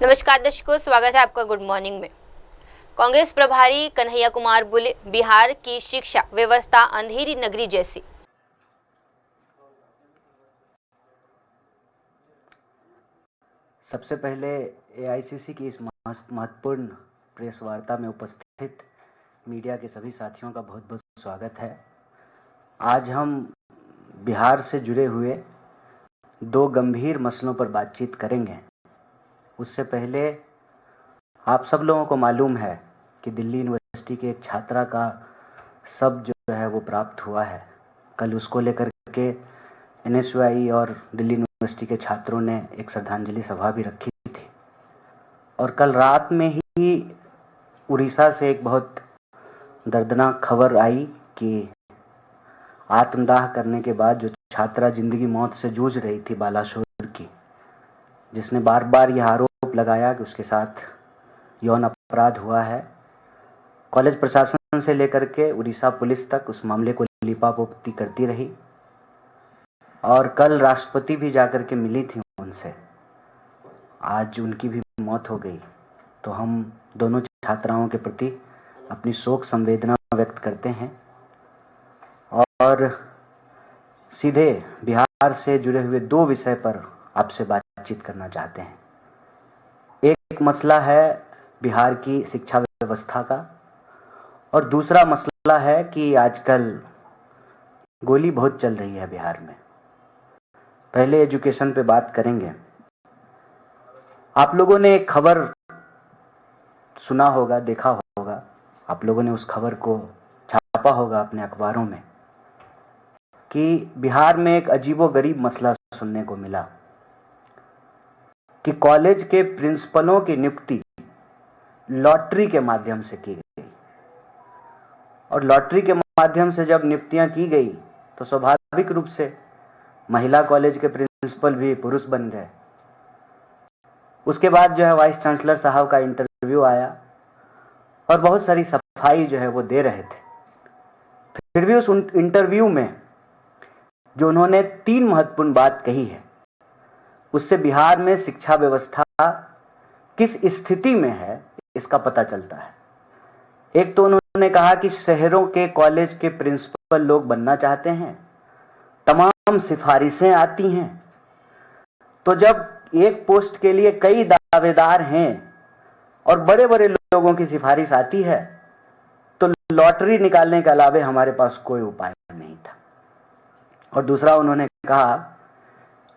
नमस्कार दर्शकों, स्वागत है आपका गुड मॉर्निंग में। कांग्रेस प्रभारी कन्हैया कुमार बोले, बिहार की शिक्षा व्यवस्था अंधेरी नगरी जैसी। सबसे पहले एआईसीसी की इस महत्वपूर्ण प्रेस वार्ता में उपस्थित मीडिया के सभी साथियों का बहुत बहुत स्वागत है। आज हम बिहार से जुड़े हुए दो गंभीर मसलों पर बातचीत करेंगे। उससे पहले आप सब लोगों को मालूम है कि दिल्ली यूनिवर्सिटी के एक छात्रा का शव जो है वो प्राप्त हुआ है। कल उसको लेकर के एनएसयूआई और दिल्ली यूनिवर्सिटी के छात्रों ने एक श्रद्धांजलि सभा भी रखी थी। और कल रात में ही उड़ीसा से एक बहुत दर्दनाक खबर आई कि आत्मदाह करने के बाद जो छात्रा जिंदगी मौत से जूझ रही थी बालासोर की, जिसने बार बार यह आरोप लगाया कि उसके साथ यौन अपराध हुआ है, कॉलेज प्रशासन से लेकर के उड़ीसा पुलिस तक उस मामले को लिपापोती करती रही। और कल राष्ट्रपति भी जाकर के मिली थी उनसे। आज उनकी भी मौत हो गई। तो हम दोनों छात्राओं के प्रति अपनी शोक संवेदना व्यक्त करते हैं और सीधे बिहार से जुड़े हुए दो विषय पर आपसे बातचीत करना चाहते हैं। एक मसला है बिहार की शिक्षा व्यवस्था का और दूसरा मसला है कि आजकल गोली बहुत चल रही है बिहार में। पहले एजुकेशन पे बात करेंगे। आप लोगों ने एक खबर सुना होगा, देखा होगा, आप लोगों ने उस खबर को छापा होगा अपने अखबारों में कि बिहार में एक अजीबोगरीब मसला सुनने को मिला कि कॉलेज के प्रिंसिपलों की नियुक्ति लॉटरी के माध्यम से की गई। और लॉटरी के माध्यम से जब नियुक्तियां की गई तो स्वाभाविक रूप से महिला कॉलेज के प्रिंसिपल भी पुरुष बन गए। उसके बाद जो है वाइस चांसलर साहब का इंटरव्यू आया और बहुत सारी सफाई जो है वो दे रहे थे। फिर भी उस इंटरव्यू में जो उन्होंने 3 महत्वपूर्ण बात कही है, उससे बिहार में शिक्षा व्यवस्था किस स्थिति में है इसका पता चलता है। एक तो उन्होंने कहा कि शहरों के कॉलेज के प्रिंसिपल लोग बनना चाहते हैं, तमाम सिफारिशें आती हैं, तो जब एक पोस्ट के लिए कई दावेदार हैं और बड़े बड़े लोगों की सिफारिश आती है तो लॉटरी निकालने के अलावे हमारे पास कोई उपाय नहीं था। और दूसरा उन्होंने कहा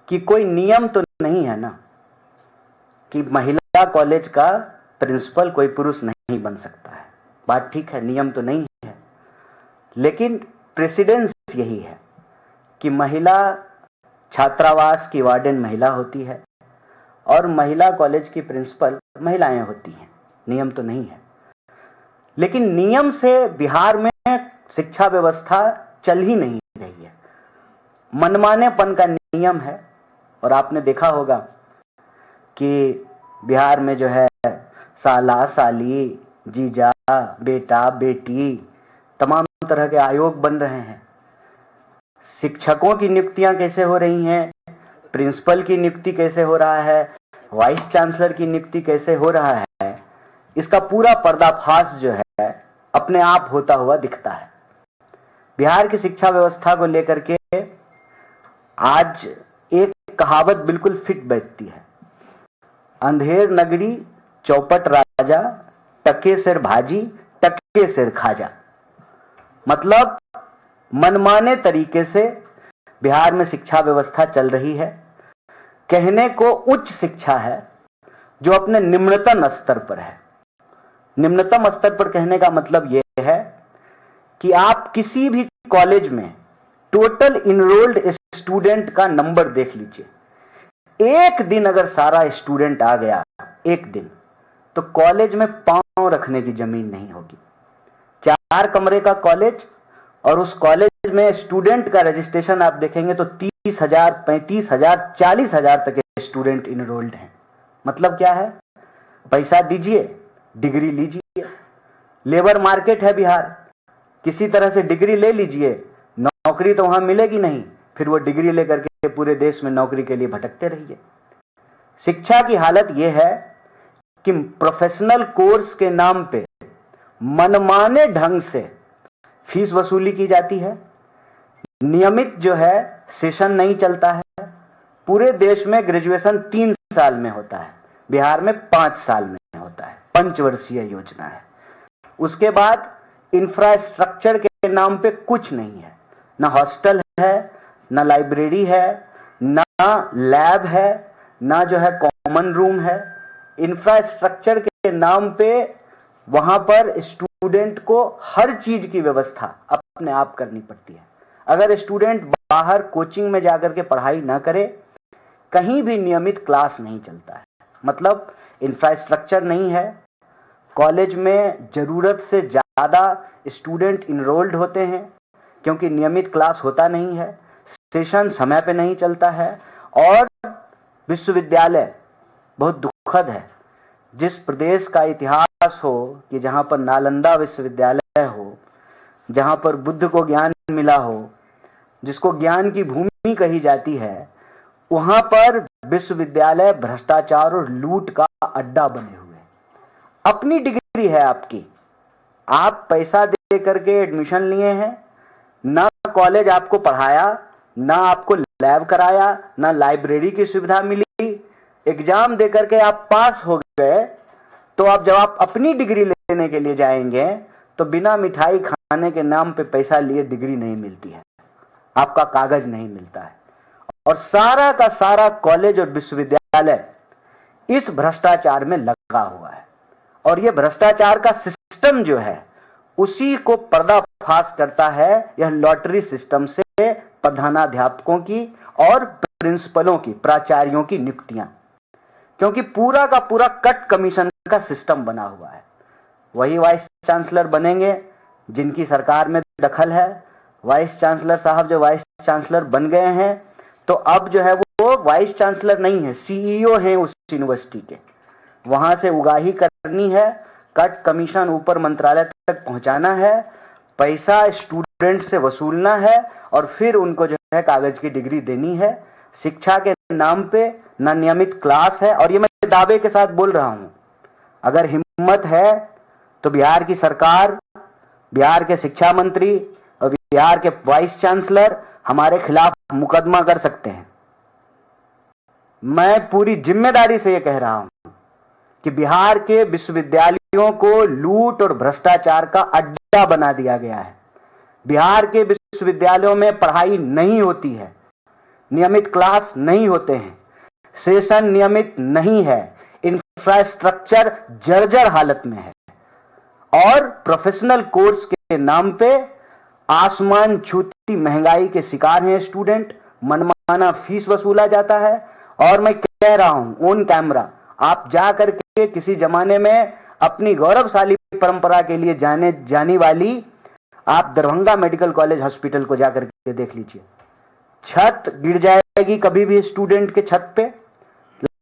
कि कोई नियम तो नहीं है ना कि महिला कॉलेज का प्रिंसिपल कोई पुरुष नहीं बन सकता है। बात ठीक है, नियम तो नहीं है, लेकिन प्रेसिडेंस यही है कि महिला छात्रावास की वार्डन महिला होती है और महिला कॉलेज की प्रिंसिपल महिलाएं होती हैं। नियम तो नहीं है, लेकिन नियम से बिहार में शिक्षा व्यवस्था चल ही नहीं रही है। मनमानेपन का नियम है। और आपने देखा होगा कि बिहार में जो है साला साली, जीजा, बेटा बेटी, तमाम तरह के आयोग बन रहे हैं। शिक्षकों की नियुक्तियां कैसे हो रही हैं, प्रिंसिपल की नियुक्ति कैसे हो रहा है, वाइस चांसलर की नियुक्ति कैसे हो रहा है, इसका पूरा पर्दाफाश जो है अपने आप होता हुआ दिखता है। बिहार की शिक्षा व्यवस्था को लेकर के आज एक कहावत बिल्कुल फिट बैठती है, अंधेर नगरी चौपट राजा, टके सिर भाजी टके सिर खाजा। मतलब मनमाने तरीके से बिहार में शिक्षा व्यवस्था चल रही है। कहने को उच्च शिक्षा है जो अपने निम्नतम स्तर पर है। निम्नतम स्तर पर कहने का मतलब यह है कि आप किसी भी कॉलेज में टोटल इनरोल्ड स्टूडेंट का नंबर देख लीजिए। एक दिन अगर सारा स्टूडेंट आ गया एक दिन, तो कॉलेज में पांव रखने की जमीन नहीं होगी। 4 कमरे का कॉलेज और उस कॉलेज में स्टूडेंट का रजिस्ट्रेशन आप देखेंगे तो 30,000, 35,000, 40,000 तक के स्टूडेंट इनरोल्ड हैं। मतलब क्या है, पैसा दीजिए, डिग्री लीजिए। लेबर मार्केट है बिहार, किसी तरह से डिग्री ले लीजिए, नौकरी तो वहां मिलेगी नहीं, फिर वो डिग्री लेकर के पूरे देश में नौकरी के लिए भटकते रहिए। शिक्षा की हालत यह है कि प्रोफेशनल कोर्स के नाम पे मनमाने ढंग से फीस वसूली की जाती है। नियमित जो है सेशन नहीं चलता है। पूरे देश में ग्रेजुएशन 3 साल में होता है, बिहार में 5 साल में होता है। पंचवर्षीय योजना है। उसके बाद इंफ्रास्ट्रक्चर के नाम पे कुछ नहीं है, ना हॉस्टल है, ना लाइब्रेरी है, ना लैब है, ना जो है कॉमन रूम है। इंफ्रास्ट्रक्चर के नाम पे वहां पर स्टूडेंट को हर चीज की व्यवस्था अपने आप करनी पड़ती है। अगर स्टूडेंट बाहर कोचिंग में जाकर के पढ़ाई ना करे, कहीं भी नियमित क्लास नहीं चलता है। मतलब इंफ्रास्ट्रक्चर नहीं है, कॉलेज में जरूरत से ज्यादा स्टूडेंट इनरोल्ड होते हैं क्योंकि नियमित क्लास होता नहीं है, सेशन समय पे नहीं चलता है। और विश्वविद्यालय बहुत दुखद है, जिस प्रदेश का इतिहास हो कि जहां पर नालंदा विश्वविद्यालय हो, जहां पर बुद्ध को ज्ञान मिला हो, जिसको ज्ञान की भूमि कही जाती है, वहां पर विश्वविद्यालय भ्रष्टाचार और लूट का अड्डा बने हुए। अपनी डिग्री है आपकी, आप पैसा दे करके एडमिशन लिए हैं, ना कॉलेज आपको पढ़ाया, ना आपको लैब कराया, ना लाइब्रेरी की सुविधा मिली। एग्जाम दे करके आप पास हो गए, तो अब जब आप अपनी डिग्री लेने के लिए जाएंगे तो बिना मिठाई खाने के नाम पे पैसा लिए डिग्री नहीं मिलती है, आपका कागज नहीं मिलता है। और सारा का सारा कॉलेज और विश्वविद्यालय इस भ्रष्टाचार में लगा हुआ है। और ये भ्रष्टाचार का सिस्टम जो है उसी को पर्दाफाश करता है यह लॉटरी सिस्टम से प्रधानाध्यापकों की और प्रिंसिपलों की, प्राचार्यों की नियुक्तियां। क्योंकि पूरा का पूरा कट कमीशन का सिस्टम बना हुआ है। वही वाइस चांसलर बनेंगे जिनकी सरकार में दखल है। वाइस चांसलर साहब जो वाइस चांसलर बन गए हैं, तो अब जो है वो वाइस चांसलर नहीं है, सीईओ हैं उस यूनिवर्सिटी के। वहां से उगाही करनी है, कट कमीशन ऊपर मंत्रालय तक पहुंचाना है, पैसा स्टूडेंट से वसूलना है और फिर उनको जो है कागज की डिग्री देनी है। शिक्षा के नाम पे ना नियमित क्लास है। और ये मैं दावे के साथ बोल रहा हूं, अगर हिम्मत है तो बिहार की सरकार, बिहार के शिक्षा मंत्री और बिहार के वाइस चांसलर हमारे खिलाफ मुकदमा कर सकते हैं। मैं पूरी जिम्मेदारी से यह कह रहा हूं कि बिहार के विश्वविद्यालयों को लूट और भ्रष्टाचार का अड्डा बना दिया गया है। बिहार के विश्वविद्यालयों में पढ़ाई नहीं होती है, नियमित क्लास नहीं होते हैं, सेशन नियमित नहीं है, इंफ्रास्ट्रक्चर जर्जर हालत में है और प्रोफेशनल कोर्स के नाम पे आसमान छूती महंगाई के शिकार हैं स्टूडेंट। मनमाना फीस वसूला जाता है। और मैं कह रहा हूं ऑन कैमरा, आप जा करके किसी जमाने में अपनी गौरवशाली परंपरा के लिए जानी वाली आप दरभंगा मेडिकल कॉलेज हॉस्पिटल को जाकर के देख लीजिए। छत गिर जाएगी कभी भी स्टूडेंट के छत पे,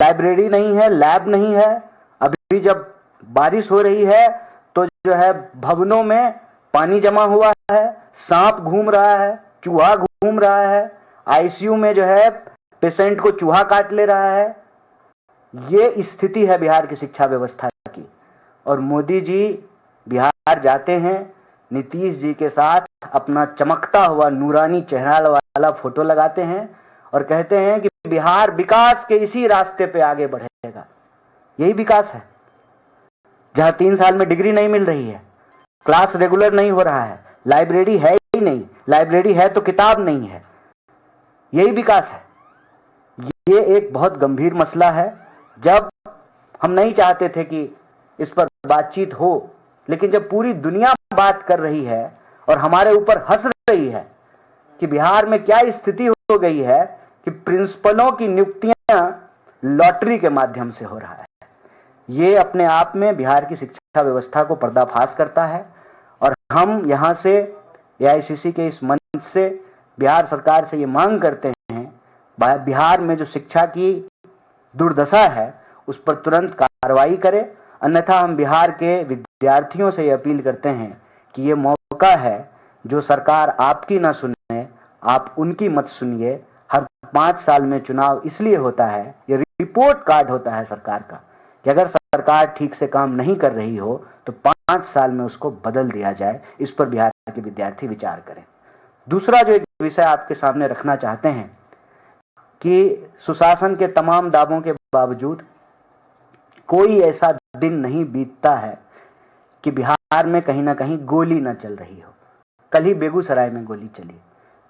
लाइब्रेरी नहीं है, लैब नहीं है। अभी जब बारिश हो रही है तो जो है भवनों में पानी जमा हुआ है, सांप घूम रहा है, चूहा घूम रहा है, आईसीयू में जो है पेशेंट को चूहा काट ले रहा है। ये स्थिति है बिहार की शिक्षा व्यवस्था की। और मोदी जी बिहार जाते हैं, नीतीश जी के साथ अपना चमकता हुआ नूरानी चेहरा वाला फोटो लगाते हैं और कहते हैं कि बिहार विकास के इसी रास्ते पे आगे बढ़ेगा। यही विकास है जहां 3 साल में डिग्री नहीं मिल रही है, क्लास रेगुलर नहीं हो रहा है, लाइब्रेरी है ही नहीं, लाइब्रेरी है तो किताब नहीं है। यही विकास है। ये एक बहुत गंभीर मसला है। जब हम नहीं चाहते थे कि इस पर बातचीत हो, लेकिन जब पूरी दुनिया बात कर रही है और हमारे ऊपर हंस रही है कि बिहार में क्या स्थिति हो गई है कि प्रिंसिपलों की नियुक्तियां लॉटरी के माध्यम से हो रहा है, ये अपने आप में बिहार की शिक्षा व्यवस्था को पर्दाफाश करता है। और हम यहां से एआईसीसी के इस मंच से बिहार सरकार से ये मांग करते हैं, बिहार में जो शिक्षा की दुर्दशा है उस पर तुरंत कार्रवाई करें। अन्यथा हम बिहार के विद्यार्थियों से ये अपील करते हैं कि ये मौका है जो सरकार आपकी ना सुने, आप उनकी मत सुनिए। हर 5 साल में चुनाव इसलिए होता है, ये रिपोर्ट कार्ड होता है सरकार का, कि अगर सरकार ठीक से काम नहीं कर रही हो तो 5 साल में उसको बदल दिया जाए। इस पर बिहार के विद्यार्थी विचार करें। दूसरा जो एक विषय आपके सामने रखना चाहते हैं कि सुशासन के तमाम दावों के बावजूद कोई ऐसा दिन नहीं बीतता है कि बिहार में कहीं ना कहीं गोली न चल रही हो। कल ही बेगूसराय में गोली चली।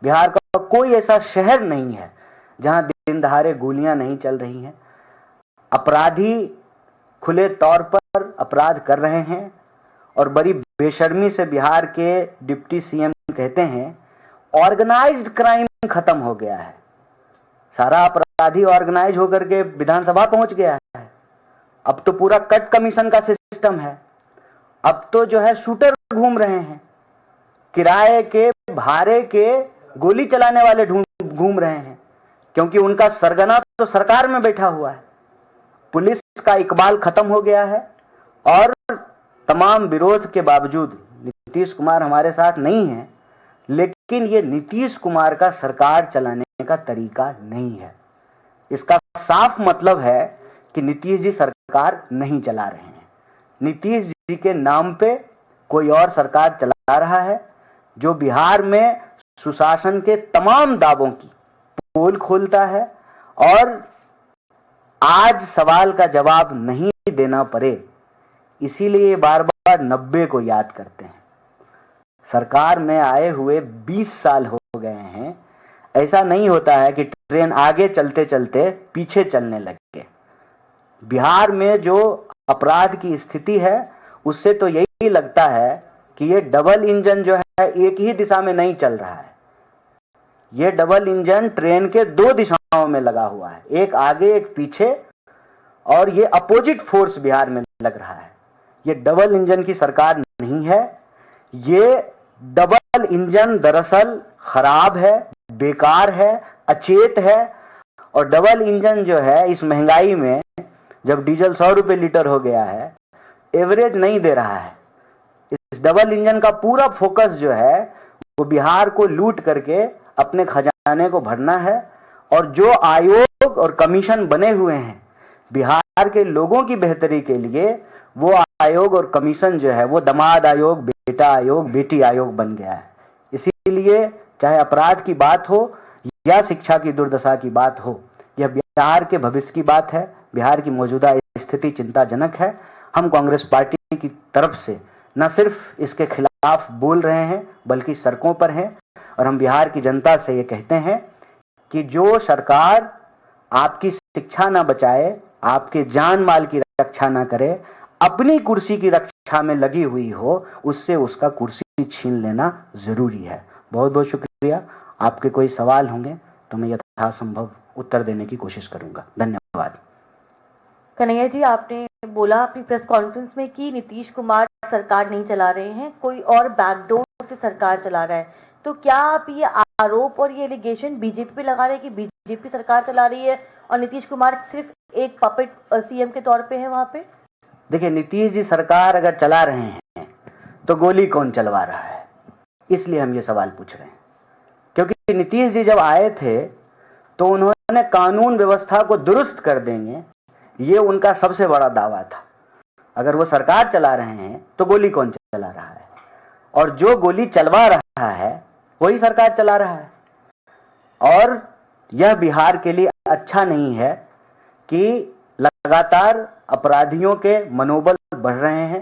बिहार का कोई ऐसा शहर नहीं है जहां दिन दहाड़े गोलियां नहीं चल रही हैं। अपराधी खुले तौर पर अपराध कर रहे हैं और बड़ी बेशर्मी से बिहार के डिप्टी सीएम कहते हैं ऑर्गेनाइज्ड क्राइम खत्म हो गया है। सारा अपराधी ऑर्गेनाइज होकर के विधानसभा पहुंच गया है। अब तो पूरा कट कमीशन का सिस्टम है। अब तो जो है शूटर घूम रहे हैं, किराए के भाड़े के गोली चलाने वाले घूम रहे हैं, क्योंकि उनका सरगना तो सरकार में बैठा हुआ है। पुलिस का इकबाल खत्म हो गया है और तमाम विरोध के बावजूद नीतीश कुमार हमारे साथ नहीं है, लेकिन ये नीतीश कुमार का सरकार चलाने का तरीका नहीं है। इसका साफ मतलब है कि नीतीश जी सरकार नहीं चला रहे हैं। नीतीश जी के नाम पे कोई और सरकार चला रहा है जो बिहार में सुशासन के तमाम दावों की पोल खोलता है और आज सवाल का जवाब नहीं देना पड़े इसीलिए बार बार 90 को याद करते हैं। सरकार में आए हुए 20 साल हो गए हैं। ऐसा नहीं होता है कि ट्रेन आगे चलते चलते पीछे चलने लगे। बिहार में जो अपराध की स्थिति है उससे तो यही लगता है कि ये डबल इंजन जो है एक ही दिशा में नहीं चल रहा है। ये डबल इंजन ट्रेन के 2 दिशाओं में लगा हुआ है, एक आगे एक पीछे, और ये अपोजिट फोर्स बिहार में लग रहा है। ये डबल इंजन की सरकार नहीं है। ये डबल इंजन दरअसल खराब है, बेकार है, अचेत है। और डबल इंजन जो है इस महंगाई में, जब डीजल 100 रुपए लीटर हो गया है, एवरेज नहीं दे रहा है। इस डबल इंजन का पूरा फोकस जो है वो बिहार को लूट करके अपने खजाने को भरना है। और जो आयोग और कमीशन बने हुए हैं बिहार के लोगों की बेहतरी के लिए, वो आयोग और कमीशन जो है वो दामाद आयोग, बेटा आयोग, बेटी आयोग बन गया है। इसीलिए चाहे अपराध की बात हो या शिक्षा की दुर्दशा की बात हो, यह बिहार के भविष्य की बात है। बिहार की मौजूदा स्थिति चिंताजनक है। हम कांग्रेस पार्टी की तरफ से न सिर्फ इसके खिलाफ बोल रहे हैं बल्कि सड़कों पर हैं। और हम बिहार की जनता से ये कहते हैं कि जो सरकार आपकी शिक्षा ना बचाए, आपके जान माल की रक्षा ना करे, अपनी कुर्सी की रक्षा में लगी हुई हो, उससे उसका कुर्सी छीन लेना जरूरी है। बहुत बहुत शुक्रिया। आपके कोई सवाल होंगे तो मैं यथासंभव उत्तर देने की कोशिश करूंगा। धन्यवाद। कन्हैया जी, आपने बोला अपनी प्रेस कॉन्फ्रेंस में कि नीतीश कुमार सरकार नहीं चला रहे हैं, कोई और बैकडोर से सरकार चला रहा है। तो क्या आप ये आरोप और ये एलिगेशन बीजेपी पे लगा रहे हैं कि बीजेपी सरकार चला रही है और नीतीश कुमार सिर्फ एक पपेट सीएम के तौर पे है वहां पे? देखिए, नीतीश जी सरकार अगर चला रहे हैं तो गोली कौन चलवा रहा है, इसलिए हम ये सवाल पूछ रहे हैं। क्योंकि नीतीश जी जब आए थे तो उन्होंने कानून व्यवस्था को दुरुस्त कर देंगे, ये उनका सबसे बड़ा दावा था। अगर वो सरकार चला रहे हैं तो गोली कौन चला रहा है, और जो गोली चलवा रहा है वही सरकार चला रहा है। और यह बिहार के लिए अच्छा नहीं है कि लगातार अपराधियों के मनोबल बढ़ रहे हैं,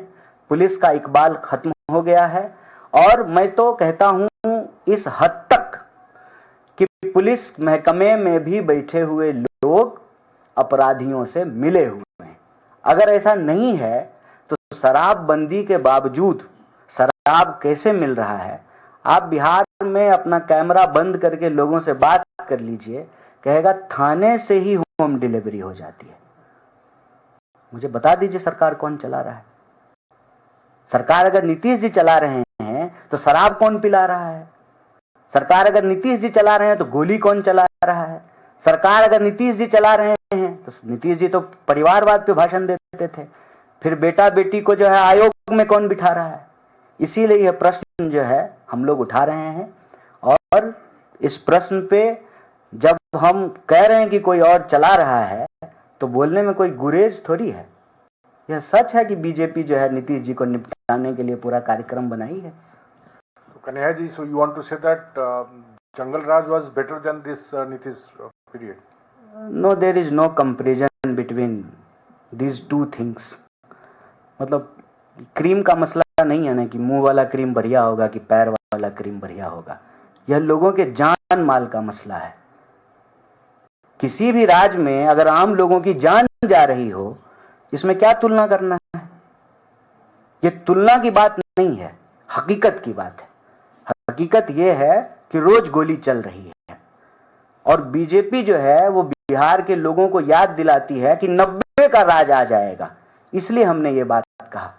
पुलिस का इकबाल खत्म हो गया है। और मैं तो कहता हूं इस हद तक कि पुलिस महकमे में भी बैठे हुए लोग अपराधियों से मिले हुए हैं। अगर ऐसा नहीं है तो शराबबंदी के बावजूद शराब कैसे मिल रहा है? आप बिहार में अपना कैमरा बंद करके लोगों से बात कर लीजिए, कहेगा थाने से ही होम डिलीवरी हो जाती है। मुझे बता दीजिए सरकार कौन चला रहा है? सरकार अगर नीतीश जी चला रहे हैं तो शराब कौन पिला रहा है? सरकार अगर नीतीश जी चला रहे हैं तो गोली कौन चला रहा है? सरकार अगर नीतीश जी चला रहे हैं तो नीतीश जी तो परिवारवाद पे भाषण देते थे, फिर बेटा बेटी को जो है आयोग में कौन बिठा रहा है? इसीलिए यह प्रश्न जो है हम लोग उठा रहे हैं। और इस प्रश्न पे जब हम कह रहे हैं कि कोई और चला रहा है तो बोलने में कोई गुरेज थोड़ी है। यह सच है कि बीजेपी जो है नीतीश जी को निपटाने के लिए पूरा कार्यक्रम बनाई है। Kanhaiya ji, so you want to say that Jungle Raj was better than this Nitish period? No, there is no comparison between these two things. मतलब क्रीम का मसला नहीं है ना कि मुंह वाला क्रीम बढ़िया होगा कि पैर वाला क्रीम बढ़िया होगा। यह लोगों के जान माल का मसला है। किसी भी राज्य में अगर आम लोगों की जान जा रही हो, इसमें क्या तुलना करना है? ये तुलना की बात नहीं है, हकीकत की बात है। हकीकत यह है कि रोज गोली चल रही है और बीजेपी जो है वो बिहार के लोगों को याद दिलाती है कि 90 का राज आ जाएगा। इसलिए हमने ये बात कहा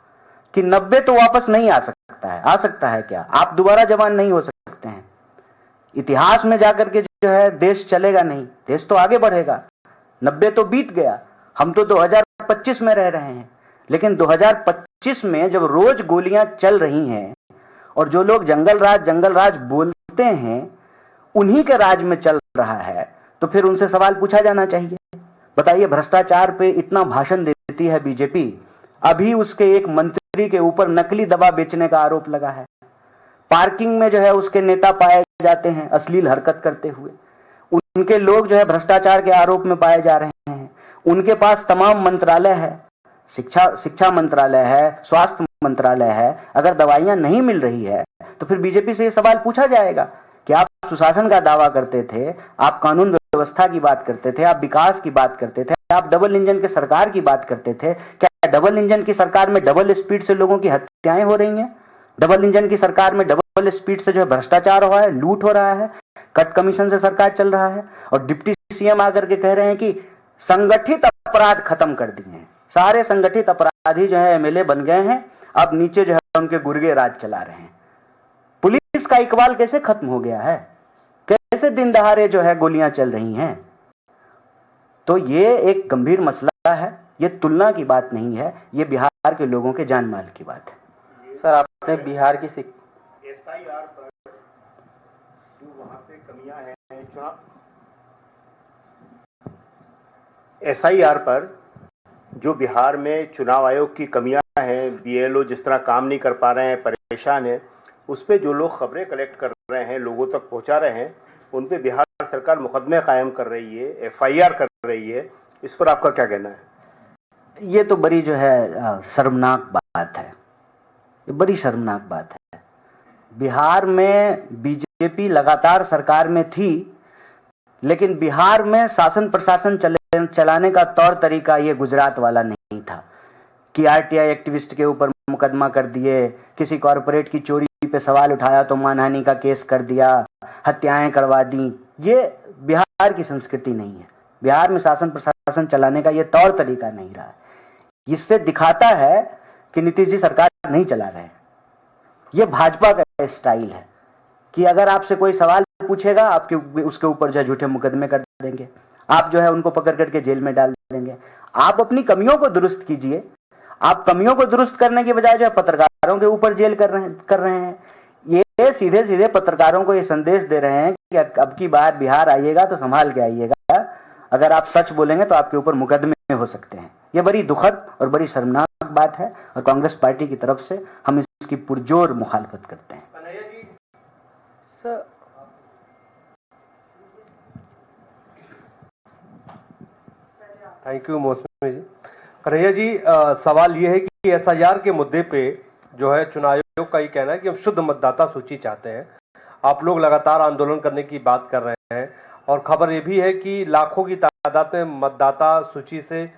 कि 90 तो वापस नहीं आ सकता है। आ सकता है क्या? आप दोबारा जवान नहीं हो सकते हैं। इतिहास में जाकर के जो है देश चलेगा नहीं, देश तो आगे बढ़ेगा। 90 तो बीत गया, हम तो 2025 में रह रहे हैं। लेकिन 2025 में जब रोज गोलियां चल रही हैं और जो लोग जंगल राज बोलते हैं उन्हीं के राज में चल रहा है, तो फिर उनसे सवाल पूछा जाना चाहिए। बताइए, भ्रष्टाचार पे इतना भाषण देती है बीजेपी, अभी उसके एक मंत्री के ऊपर नकली दवा बेचने का आरोप लगा है। पार्किंग में जो है उसके नेता पाए जाते हैं अश्लील हरकत करते हुए। उनके लोग जो है भ्रष्टाचार के आरोप में पाए जा रहे हैं। उनके पास तमाम मंत्रालय है, शिक्षा मंत्रालय है, स्वास्थ्य मंत्रालय है। अगर दवाइयां नहीं मिल रही है तो फिर बीजेपी से यह सवाल पूछा जाएगा कि आप सुशासन का दावा करते थे, आप कानून व्यवस्था की बात करते थे, आप विकास की बात करते थे, आप डबल इंजन के सरकार की बात करते थे। क्या डबल इंजन की सरकार में डबल स्पीड से लोगों की हत्याएं हो रही हैं? डबल इंजन की सरकार में डबल स्पीड से जो है भ्रष्टाचार हो रहा है, लूट हो रहा है, कट कमीशन से सरकार चल रहा है। और डिप्टी सीएम आकर के कह रहे हैं कि संगठित अपराध खत्म कर दिए हैं, सारे संगठित अपराधी जो है एमएलए बन गए हैं, अब नीचे जो है उनके गुर्गे राज चला रहे हैं। पुलिस का इकबाल कैसे खत्म हो गया है? कैसे दिन दहाड़े जो है गोलियां चल रही हैं? तो ये एक गंभीर मसला है, ये तुलना की बात नहीं है, ये बिहार के लोगों के जान माल की बात है। सर, आपने बिहार की SIR पर जो वहां पे कमियां हैं, SIR पर जो बिहार में चुनाव आयोग की कमियां हैं, BLO जिस तरह काम नहीं कर पा रहे हैं, परेशान है, उस पे जो लोग खबरें कलेक्ट कर रहे हैं, लोगों तक पहुंचा रहे हैं, उन पे बिहार सरकार मुकदमे कायम कर रही है, FIR कर रही है। इस पर आपका क्या कहना है? ये तो बड़ी जो है शर्मनाक बात है, ये बड़ी शर्मनाक बात है। बिहार में बीजेपी लगातार सरकार में थी, लेकिन बिहार में शासन प्रशासन चलाने का तौर तरीका ये गुजरात वाला नहीं था कि RTI एक्टिविस्ट के ऊपर मुकदमा कर दिए, किसी कॉरपोरेट की चोरी पे सवाल उठाया तो मानहानि का केस कर दिया, हत्याएं करवा दी। ये बिहार की संस्कृति नहीं है। बिहार में शासन प्रशासन चलाने का ये तौर तरीका नहीं रहा है। इससे दिखाता है कि नीतीश जी सरकार नहीं चला रहे हैं। ये भाजपा का स्टाइल है कि अगर आपसे कोई सवाल पूछेगा, आपके उसके ऊपर जो झूठे मुकदमे कर देंगे, आप जो है उनको पकड़ करके जेल में डाल देंगे। आप अपनी कमियों को दुरुस्त कीजिए। आप कमियों को दुरुस्त करने के बजाय जो है पत्रकारों के ऊपर जेल कर रहे हैं। ये सीधे सीधे पत्रकारों को ये संदेश दे रहे हैं कि अब की बार बिहार आइएगा तो संभाल के आइएगा, अगर आप सच बोलेंगे तो आपके ऊपर मुकदमे हो सकते हैं। ये बड़ी दुखद और बड़ी शर्मनाक बात है और कांग्रेस पार्टी की तरफ से हम इसकी पुरजोर मुखालफत करते हैं। सर, थैंक यू मौसमी जी। कन्हैया जी, सवाल ये है कि SIR के मुद्दे पे जो है चुनाव आयोग का ये कहना है कि हम शुद्ध मतदाता सूची चाहते हैं। आप लोग लगातार आंदोलन करने की बात कर रहे हैं और खबर ये भी है कि लाखों की तादाद में मतदाता सूची से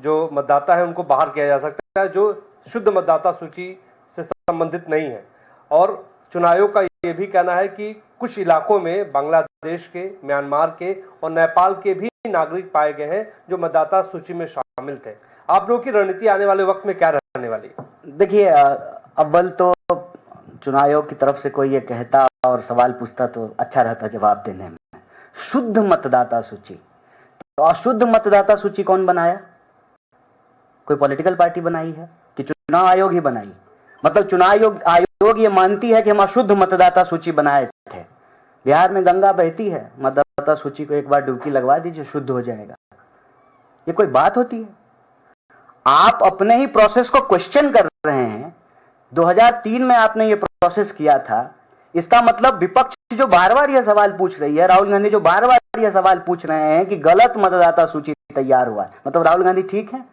जो मतदाता है उनको बाहर किया जा सकता है, जो शुद्ध मतदाता सूची से संबंधित नहीं है। और चुनाव आयोग का ये भी कहना है कि कुछ इलाकों में बांग्लादेश के, म्यांमार के और नेपाल के भी नागरिक पाए गए हैं जो मतदाता सूची में शामिल थे। आप लोगों की रणनीति आने वाले वक्त में क्या रहने वाली? देखिए, अव्वल तो चुनाव आयोग की तरफ से कोई ये कहता और सवाल पूछता तो अच्छा रहता जवाब देने में। शुद्ध मतदाता सूची, तो अशुद्ध मतदाता सूची कौन बनाया? कोई पॉलिटिकल पार्टी बनाई है कि चुनाव आयोग ही बनाई? मतलब चुनाव आयोग ये मानती है कि हम अशुद्ध मतदाता सूची बनाए थे। बिहार में गंगा बहती है, मतदाता सूची को एक बार डुबकी लगवा दीजिए, शुद्ध हो जाएगा। ये कोई बात होती है? आप अपने ही प्रोसेस को क्वेश्चन कर रहे हैं। 2003 में आपने ये प्रोसेस किया था। इसका मतलब विपक्ष जो बार बार यह सवाल पूछ रही है, राहुल गांधी जो बार बार यह सवाल पूछ रहे हैं कि गलत मतदाता सूची तैयार हुआ है, मतलब राहुल गांधी ठीक है?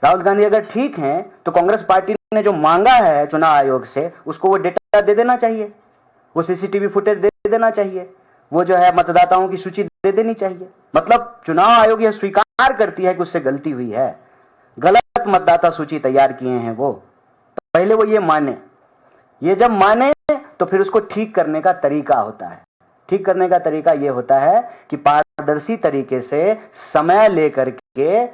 राहुल गांधी अगर ठीक हैं तो कांग्रेस पार्टी ने जो मांगा है चुनाव आयोग से, उसको वो डेटा दे देना चाहिए, वो सीसीटीवी फुटेज दे देना चाहिए, वो जो है मतदाताओं की सूची दे देनी चाहिए। मतलब चुनाव आयोग यह स्वीकार करती है कि उससे गलती हुई है, गलत मतदाता सूची तैयार किए हैं वो। तो पहले वो ये माने, ये जब माने तो फिर उसको ठीक करने का तरीका होता है। ठीक करने का तरीका ये होता है कि पारदर्शी तरीके से समय लेकर के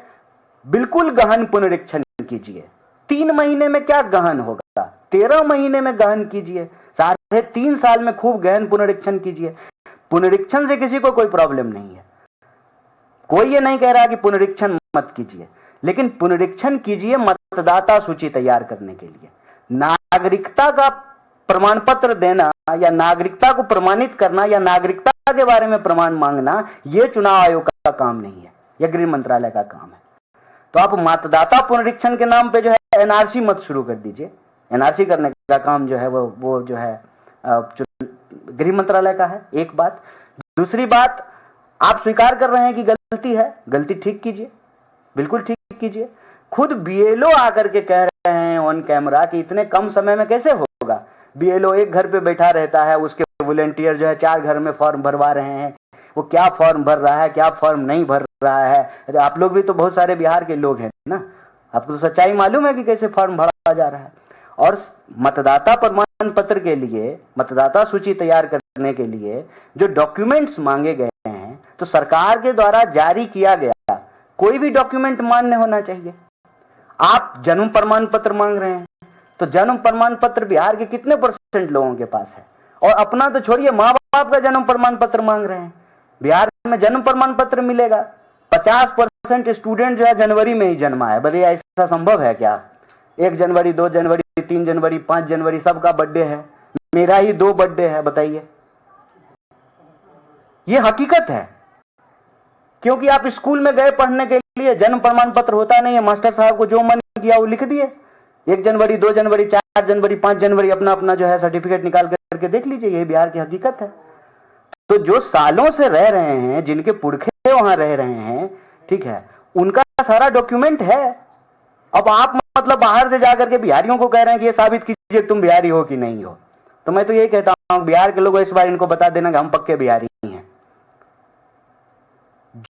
बिल्कुल गहन पुनरीक्षण कीजिए। 3 महीने में क्या गहन होगा, 13 महीने में गहन कीजिए, 3.5 साल में खूब गहन पुनरीक्षण कीजिए। पुनरीक्षण से किसी को कोई प्रॉब्लम नहीं है, कोई ये नहीं कह रहा कि पुनरीक्षण मत कीजिए, लेकिन पुनरीक्षण कीजिए मतदाता सूची तैयार करने के लिए। नागरिकता का प्रमाण पत्र देना या नागरिकता को प्रमाणित करना या नागरिकता के बारे में प्रमाण मांगना, यह चुनाव आयोग का काम नहीं है, यह गृह मंत्रालय का काम है। तो आप मतदाता पुनरीक्षण के नाम पे जो है एनआरसी मत शुरू कर दीजिए। एनआरसी करने का काम जो है वो जो है गृह मंत्रालय का है, एक बात। दूसरी बात, आप स्वीकार कर रहे हैं कि गलती है, गलती ठीक कीजिए, बिल्कुल ठीक कीजिए। खुद बीएलओ आकर के कह रहे हैं ऑन कैमरा कि इतने कम समय में कैसे होगा। बीएलओ एक घर पे बैठा रहता है, उसके वॉलंटियर जो है 4 घर में फॉर्म भरवा रहे हैं, वो क्या फॉर्म भर रहा है, क्या फॉर्म नहीं भर रहा है। अरे आप लोग भी तो बहुत सारे बिहार के लोग हैं ना, आपको तो सच्चाई मालूम है कि कैसे फॉर्म भरा जा रहा है। और मतदाता प्रमाण पत्र के लिए, मतदाता सूची तैयार करने के लिए जो डॉक्यूमेंट्स मांगे गए हैं, तो सरकार के द्वारा जारी किया गया कोई भी डॉक्यूमेंट मान्य होना चाहिए। आप जन्म प्रमाण पत्र मांग रहे हैं, तो जन्म प्रमाण पत्र बिहार के कितने % लोगों के पास है? और अपना तो छोड़िए, माँ बाप का जन्म प्रमाण पत्र मांग रहे हैं। बिहार में जन्म प्रमाण पत्र मिलेगा? 50% स्टूडेंट जो है जनवरी में ही जन्मा है। बताइए ऐसा संभव है क्या? 1 जनवरी, 2 जनवरी, 3 जनवरी, 5 जनवरी सबका बर्थडे है, मेरा ही 2 बर्थडे है। बताइए, ये हकीकत है। क्योंकि आप स्कूल में गए पढ़ने के लिए, जन्म प्रमाण पत्र होता नहीं है, मास्टर साहब को जो मन किया वो लिख दिए। 1 जनवरी, 2 जनवरी, 4 जनवरी, 5 जनवरी अपना अपना जो है सर्टिफिकेट निकाल करके देख लीजिए, ये बिहार की हकीकत है। तो जो सालों से रह रहे हैं, जिनके पुरखे वहां रह रहे हैं, ठीक है, उनका सारा डॉक्यूमेंट है। अब आप मतलब बाहर से जाकर के बिहारियों को कह रहे हैं कि ये साबित कीजिए तुम बिहारी हो कि नहीं हो। तो मैं तो यही कहता हूं, बिहार के लोगों इस बार इनको बता देना कि हम पक्के बिहारी हैं।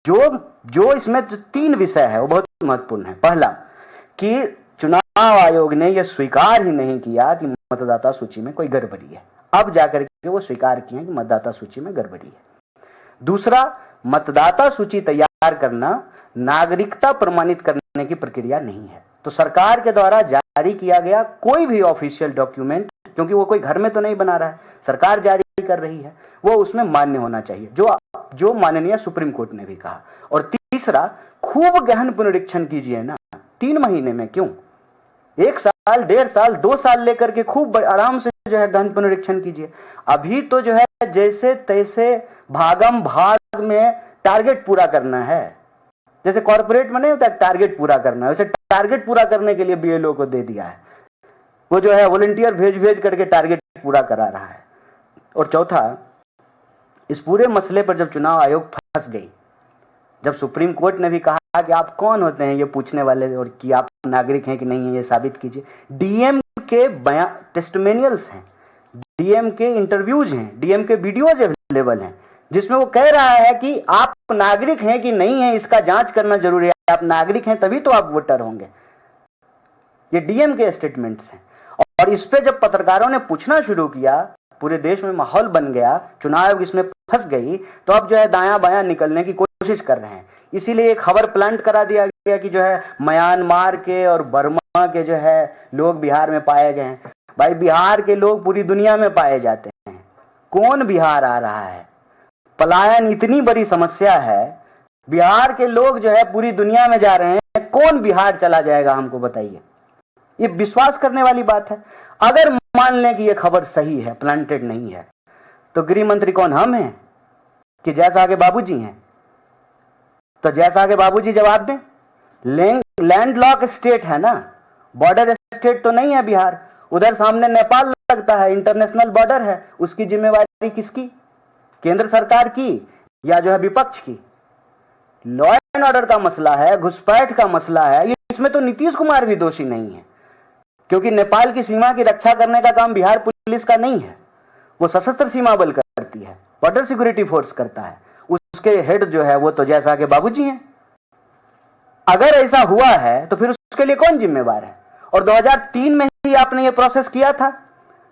जो इसमें 3 विषय है वो बहुत महत्वपूर्ण है। पहला कि चुनाव आयोग ने यह स्वीकार ही नहीं किया कि मतदाता सूची में कोई गड़बड़ी है। अब जाकर के वो स्वीकार किए कि मतदाता सूची में गड़बड़ी है। दूसरा, मतदाता सूची तैयार करना नागरिकता प्रमाणित करने की प्रक्रिया नहीं है। तो सरकार के द्वारा जारी किया गया कोई भी ऑफिशियल डॉक्यूमेंट, क्योंकि वो कोई घर में तो नहीं बना रहा है, सरकार जारी कर रही है, वो उसमें मान्य होना चाहिए, जो माननीय सुप्रीम कोर्ट ने भी कहा। और तीसरा, खूब गहन पुनरीक्षण कीजिए ना, 3 महीने में क्यों, 1 साल, 1.5 साल, 2 साल लेकर के खूब आराम से जो है गहन पुनरीक्षण कीजिए। अभी तो जो है जैसे तैसे भागम भाग में टारगेट पूरा करना है, जैसे कॉर्पोरेट में नहीं होता टारगेट पूरा करना है, वैसे टारगेट पूरा करने के लिए बीएलओ को दे दिया है, वो जो है वॉलंटियर भेज करके टारगेट पूरा करा रहा है। और चौथा, इस पूरे मसले पर जब चुनाव आयोग फंस गई, जब सुप्रीम कोर्ट ने भी कहा कि आप कौन होते हैं ये पूछने वाले और कि आप नागरिक हैं कि नहीं है, ये साबित कीजिए। डीएम के टेस्टिमोनियल्स हैं, डीएम के इंटरव्यूज हैं, डीएम के वीडियोज अवेलेबल हैं, जिसमें वो कह रहा है कि आप नागरिक हैं कि नहीं है इसका जांच करना जरूरी है, आप नागरिक हैं तभी तो आप वोटर होंगे। ये डीएम के स्टेटमेंट्स हैं। और इस पे जब पत्रकारों ने पूछना शुरू किया, पूरे देश में माहौल बन गया, चुनाव आयोग इसमें फंस गई, तो अब जो है दायां बायां निकलने की कोशिश कर रहे हैं। इसीलिए एक खबर प्लांट करा दिया गया कि जो है म्यांमार के और बर्मा के जो है लोग बिहार में पाए गए हैं। भाई, बिहार के लोग पूरी दुनिया में पाए जाते हैं, कौन बिहार आ रहा है? पलायन इतनी बड़ी समस्या है, बिहार के लोग जो है पूरी दुनिया में जा रहे हैं, कौन बिहार चला जाएगा हमको बताइए? ये विश्वास करने वाली बात है। अगर मान लें कि ये खबर सही है, प्लांटेड नहीं है, तो गृह मंत्री कौन, हम हैं कि जैसा आगे बाबूजी हैं? तो जैसा आगे बाबूजी जवाब दें, लैंडलॉक स्टेट है ना, बॉर्डर स्टेट तो नहीं है बिहार। उधर सामने नेपाल लगता है, इंटरनेशनल बॉर्डर है। उसकी जिम्मेवारी किसकी? केंद्र सरकार की या जो है विपक्ष की? लॉ एंड ऑर्डर का मसला है, घुसपैठ का मसला है, इसमें तो नीतीश कुमार भी दोषी नहीं है, क्योंकि नेपाल की सीमा की रक्षा करने का काम बिहार पुलिस का नहीं है। वो सशस्त्र सीमा बल करती है, बॉर्डर सिक्योरिटी फोर्स करता है। उसके हेड जो है वो तो जैसा के बाबूजी हैं। अगर ऐसा हुआ है तो फिर उसके लिए कौन जिम्मेवार है? और 2003 में ही आपने ये प्रोसेस किया था,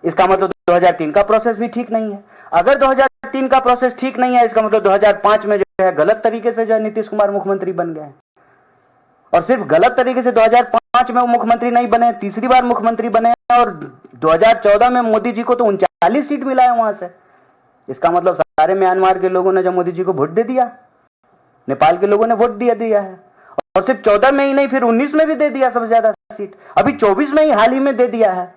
इसका मतलब 2003 का प्रोसेस भी ठीक नहीं है। अगर 2003 का प्रोसेस ठीक नहीं है, इसका मतलब 2005 में जो है गलत तरीके से जो है नीतीश कुमार मुख्यमंत्री बन गए। और सिर्फ गलत तरीके से 2005 में वो मुख्यमंत्री नहीं बने, तीसरी बार मुख्यमंत्री बने, और 2014 में मोदी जी को तो 39 सीट मिला है वहां से। इसका मतलब सारे म्यांमार के लोगों ने जब मोदी जी को वोट दे दिया, नेपाल के लोगों ने वोट दिया है। और सिर्फ 14 में ही नहीं, फिर 19 में भी दे दिया सबसे ज्यादा सीट, अभी 24 में ही हाल ही में दे दिया है।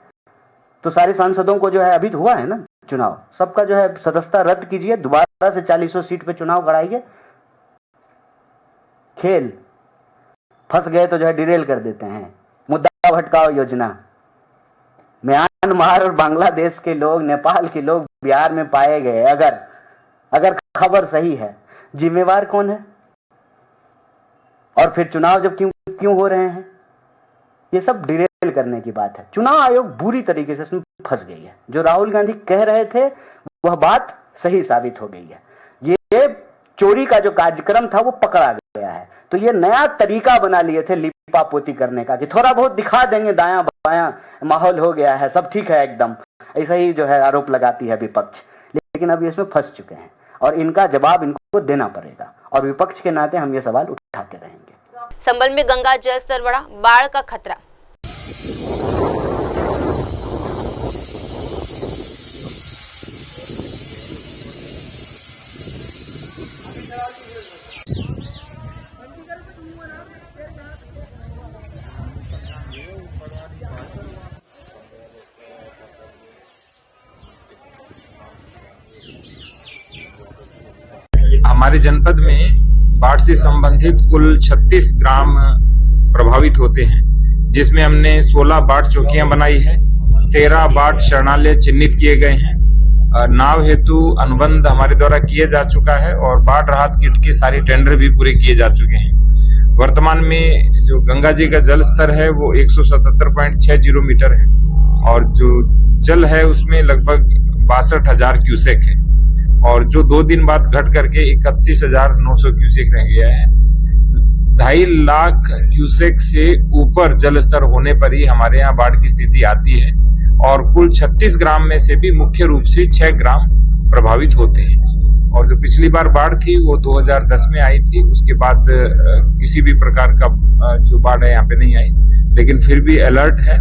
तो सारे सांसदों को जो है, अभी हुआ है ना चुनाव, सबका जो है सदस्यता रद्द कीजिए, दोबारा से 40 सीट पे चुनाव कराइए। खेल फंस गए तो जो है डिरेल कर देते हैं। मुद्दा भटकाओ योजना, म्यांमार और बांग्लादेश के लोग, नेपाल के लोग बिहार में पाए गए, अगर खबर सही है, जिम्मेवार कौन है? और फिर चुनाव जब क्यों हो रहे हैं? ये सब डिरेल करने की बात है। चुनाव आयोग बुरी तरीके से इसमें फंस गई है। जो राहुल गांधी कह रहे थे वह बात सही साबित हो गई है। ये चोरी का जो कार्यक्रम था वो पकड़ा गया है। तो ये नया तरीका बना लिए थे लिपा पोती करने का, कि थोड़ा बहुत दिखा देंगे, दायां बायां माहौल हो गया है, सब ठीक है एकदम, ऐसा ही जो है आरोप लगाती है विपक्ष। लेकिन अब इसमें फंस चुके हैं और इनका जवाब इनको देना पड़ेगा, और विपक्ष के नाते हम ये सवाल उठाते रहेंगे। संभल में गंगा जल स्तर बढ़ा, बाढ़ का खतरा। हमारे जनपद में बाढ़ से संबंधित कुल 36 ग्राम प्रभावित होते हैं, जिसमें हमने 16 बाढ़ चौकियां बनाई है, 13 बाढ़ शरणालय चिन्हित किए गए हैं। नाव हेतु अनुबंध हमारे द्वारा किए जा चुका है और बाढ़ राहत किट के सारे टेंडर भी पूरे किए जा चुके हैं। वर्तमान में जो गंगा जी का जल स्तर है वो 177.60 मीटर है, और जो जल है उसमें लगभग 62,000 क्यूसेक है, और जो 2 दिन बाद घट करके 31,900 क्यूसेक रह गया है। 2.5 लाख क्यूसेक से ऊपर जल स्तर होने पर ही हमारे यहाँ बाढ़ की स्थिति आती है, और कुल 36 ग्राम में से भी मुख्य रूप से 6 ग्राम प्रभावित होते हैं। और जो पिछली बार बाढ़ थी वो 2010 में आई थी, उसके बाद किसी भी प्रकार का जो बाढ़ है यहाँ पे नहीं आई, लेकिन फिर भी अलर्ट है,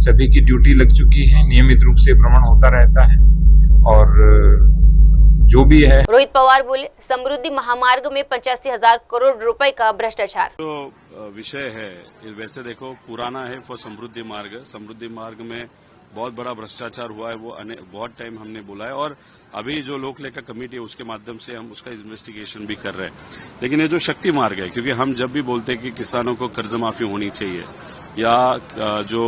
सभी की ड्यूटी लग चुकी है, नियमित रूप से भ्रमण होता रहता है, और जो भी है। रोहित पवार बोले, समृद्धि महामार्ग में 85,000 करोड़ रुपए का भ्रष्टाचार। जो विषय है वैसे देखो पुराना है, फॉर समृद्धि मार्ग में बहुत बड़ा भ्रष्टाचार हुआ है, वो बहुत टाइम हमने बोला है, और अभी जो लोक लेखा कमेटी है उसके माध्यम से हम उसका इन्वेस्टिगेशन भी कर रहे हैं। लेकिन ये जो शक्ति मार्ग है, क्योंकि हम जब भी बोलते हैं कि किसानों को कर्ज माफी होनी चाहिए, या जो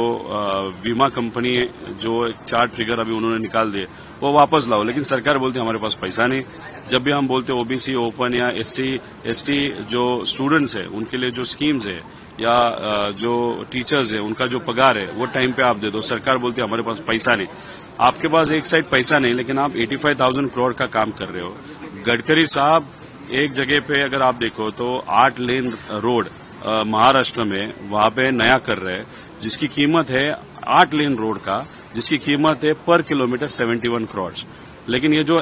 बीमा कंपनी जो चार्ट फिगर अभी उन्होंने निकाल दिए वो वापस लाओ, लेकिन सरकार बोलती है हमारे पास पैसा नहीं। जब भी हम बोलते हैं ओबीसी ओपन या एससी एसटी जो स्टूडेंट्स है उनके लिए जो स्कीम्स है, या जो टीचर्स है उनका जो पगार है वो टाइम पे आप दे दो, सरकार बोलती है हमारे पास पैसा नहीं। आपके पास एक साइड पैसा नहीं, लेकिन आप 85,000 करोड़ का काम कर रहे हो। गडकरी साहब एक जगह पे अगर आप देखो तो 8 लेन रोड महाराष्ट्र में वहां पे नया कर रहे हैं, जिसकी कीमत है 8 लेन रोड का, जिसकी कीमत है पर किलोमीटर 71 करोड़। लेकिन ये जो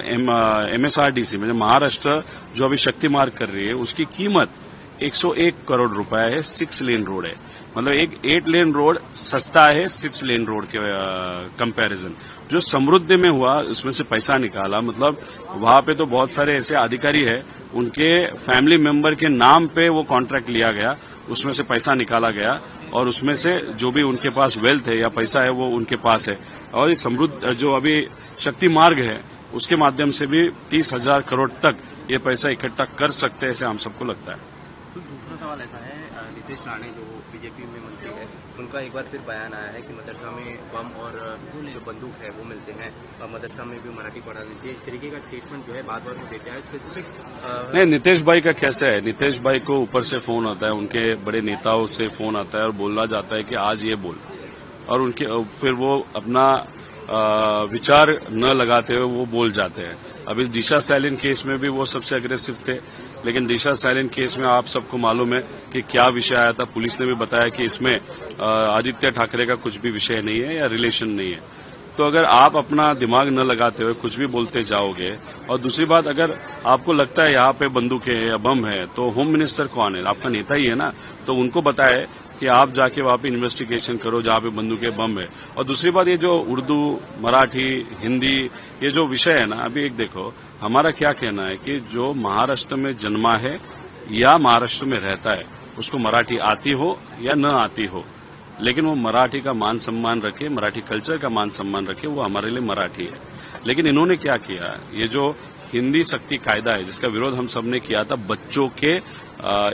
MSRDC में महाराष्ट्र जो अभी शक्ति मार्ग कर रही है उसकी कीमत 101 करोड़ रुपए है। 6 लेन रोड है, मतलब एक 8 लेन रोड सस्ता है 6 लेन रोड के कंपैरिजन। जो समृद्धि में हुआ उसमें से पैसा निकाला, मतलब वहां पे तो बहुत सारे ऐसे अधिकारी है उनके फैमिली मेंबर के नाम पे वो कॉन्ट्रैक्ट लिया गया, उसमें से पैसा निकाला गया, और उसमें से जो भी उनके पास वेल्थ है या पैसा है वो उनके पास है। और ये समृद्ध जो अभी शक्ति मार्ग है उसके माध्यम से भी 30,000 करोड़ तक ये पैसा इकट्ठा कर सकते हैं, ऐसे हम सबको लगता है। दूसरा सवाल ऐसा है, नीतीश राणे जो बीजेपी में मंत्री है, उनका एक बार फिर बयान आया है कि मदरसा में बम और जो बंदूक है वो मिलते हैं और मदरसा में भी मराठी पढ़ा देती है। इस तरीके का स्टेटमेंट जो है बार बार वो देते हैं। स्पेसिफिक नहीं, नीतीश भाई का कैसे है, नीतीश भाई को ऊपर से फोन आता है, उनके बड़े नेताओं से फोन आता है और बोलना जाता है कि आज ये बोल, और उनके फिर वो अपना विचार न लगाते हुए वो बोल जाते हैं। अभी दिशा सैलिन केस में भी वो सबसे अग्रेसिव थे, लेकिन दिशा सैलिन केस में आप सबको मालूम है कि क्या विषय आया था। पुलिस ने भी बताया कि इसमें आदित्य ठाकरे का कुछ भी विषय नहीं है या रिलेशन नहीं है। तो अगर आप अपना दिमाग न लगाते हुए कुछ भी बोलते जाओगे, और दूसरी बात, अगर आपको लगता है यहाँ पे बंदूक है या बम है, तो होम मिनिस्टर कौन है? आपका नेता ही है ना, तो उनको बताए कि आप जाके वहां पे इन्वेस्टिगेशन करो जहां पे बंदूकें बम है। और दूसरी बात, ये जो उर्दू, मराठी, हिंदी, ये जो विषय है ना, अभी एक देखो, हमारा क्या कहना है कि जो महाराष्ट्र में जन्मा है या महाराष्ट्र में रहता है, उसको मराठी आती हो या न आती हो, लेकिन वो मराठी का मान सम्मान रखे, मराठी कल्चर का मान सम्मान रखे, वो हमारे लिए मराठी है। लेकिन इन्होंने क्या किया, ये जो हिंदी सक्ति कायदा है जिसका विरोध हम सबने किया था बच्चों के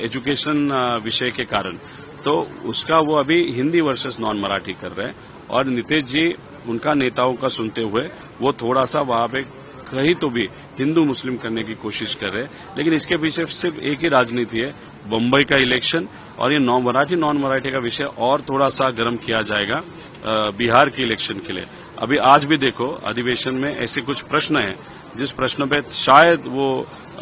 एजुकेशन विषय के कारण, तो उसका वो अभी हिंदी वर्सेस नॉन मराठी कर रहे हैं। और नीतीश जी उनका नेताओं का सुनते हुए वो थोड़ा सा वहां पे कहीं तो भी हिंदू मुस्लिम करने की कोशिश कर रहे हैं। लेकिन इसके पीछे सिर्फ एक ही राजनीति है, बम्बई का इलेक्शन, और ये नॉन मराठी का विषय और थोड़ा सा गर्म किया जाएगा बिहार के इलेक्शन के लिए। अभी आज भी देखो अधिवेशन में ऐसे कुछ प्रश्न हैं जिस प्रश्न पे शायद वो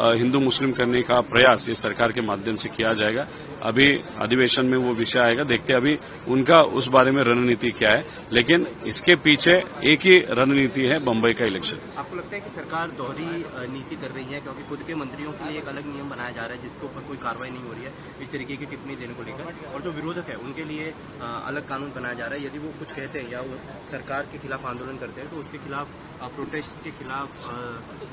हिंदू मुस्लिम करने का प्रयास इस सरकार के माध्यम से किया जाएगा। अभी अधिवेशन में वो विषय आएगा, देखते हैं अभी उनका उस बारे में रणनीति क्या है। लेकिन इसके पीछे एक ही रणनीति है, बम्बई का इलेक्शन। आपको लगता है कि सरकार दोहरी नीति कर रही है, क्योंकि खुद के मंत्रियों के लिए एक अलग नियम बनाया जा रहा है जिसके ऊपर कोई कार्रवाई नहीं हो रही है इस तरीके की टिप्पणी देने को लेकर, और जो विरोधक है उनके लिए अलग कानून बनाया जा रहा है। यदि वो कुछ कहते हैं या वो सरकार के खिलाफ आंदोलन करते हैं तो उसके खिलाफ, प्रोटेस्ट के खिलाफ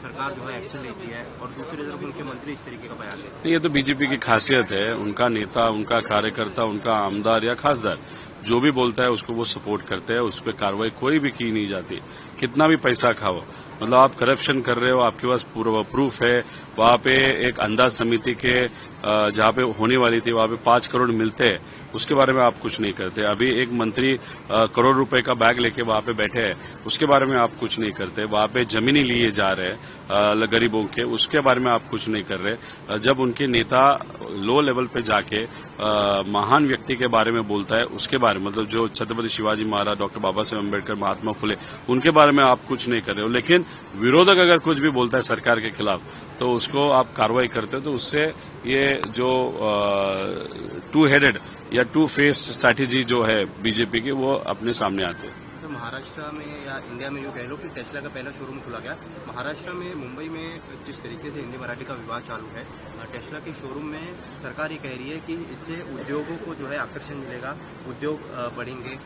सरकार जो है एक्शन लेती है, और दूसरी तरफ उनके मंत्री इस तरीके का बयान देते हैं। ये तो बीजेपी की खासियत है, उनका नेता, उनका कार्यकर्ता, उनका आमदार या खासदार जो भी बोलता है उसको वो सपोर्ट करते हैं, उस पर कार्रवाई कोई भी की नहीं जाती, कितना भी पैसा खाओ। मतलब आप करप्शन कर रहे हो, आपके पास पूरा प्रूफ है। वहां पे एक अंदाज समिति के जहां पे होने वाली थी वहां पे 5 करोड़ मिलते हैं, उसके बारे में आप कुछ नहीं करते। अभी एक मंत्री करोड़ रुपए का बैग लेके वहां पे बैठे हैं, उसके बारे में आप कुछ नहीं करते। वहां पे जमीनें लिए जा रहे हैं गरीबों के, उसके बारे में आप कुछ नहीं कर रहे। जब उनके नेता लो लेवल पे जाके महान व्यक्ति के बारे में बोलता है, उसके बारे में, मतलब जो छत्रपति शिवाजी महाराज, डॉक्टर बाबा साहेब अम्बेडकर, महात्मा फुले, उनके बारे में आप कुछ नहीं कर रहे हो। लेकिन विरोधक अगर कुछ भी बोलता है सरकार के खिलाफ तो उसको आप कार्रवाई करते हो, तो उससे ये जो टू हेडेड या टू फेस स्ट्रैटेजी जो है बीजेपी की, वो अपने सामने आते हैं। तो महाराष्ट्र में या इंडिया में यूँ कह लो कि टेस्ला का पहला शोरूम खुला गया। महाराष्ट्र में, मुंबई में जिस तरीके से हिंदी मराठी का विवाद चालू है, टेस्ला के शोरूम में सरकार ये कह रही है कि इससे उद्योगों को जो है आकर्षण मिलेगा, उद्योग बढ़ेंगे।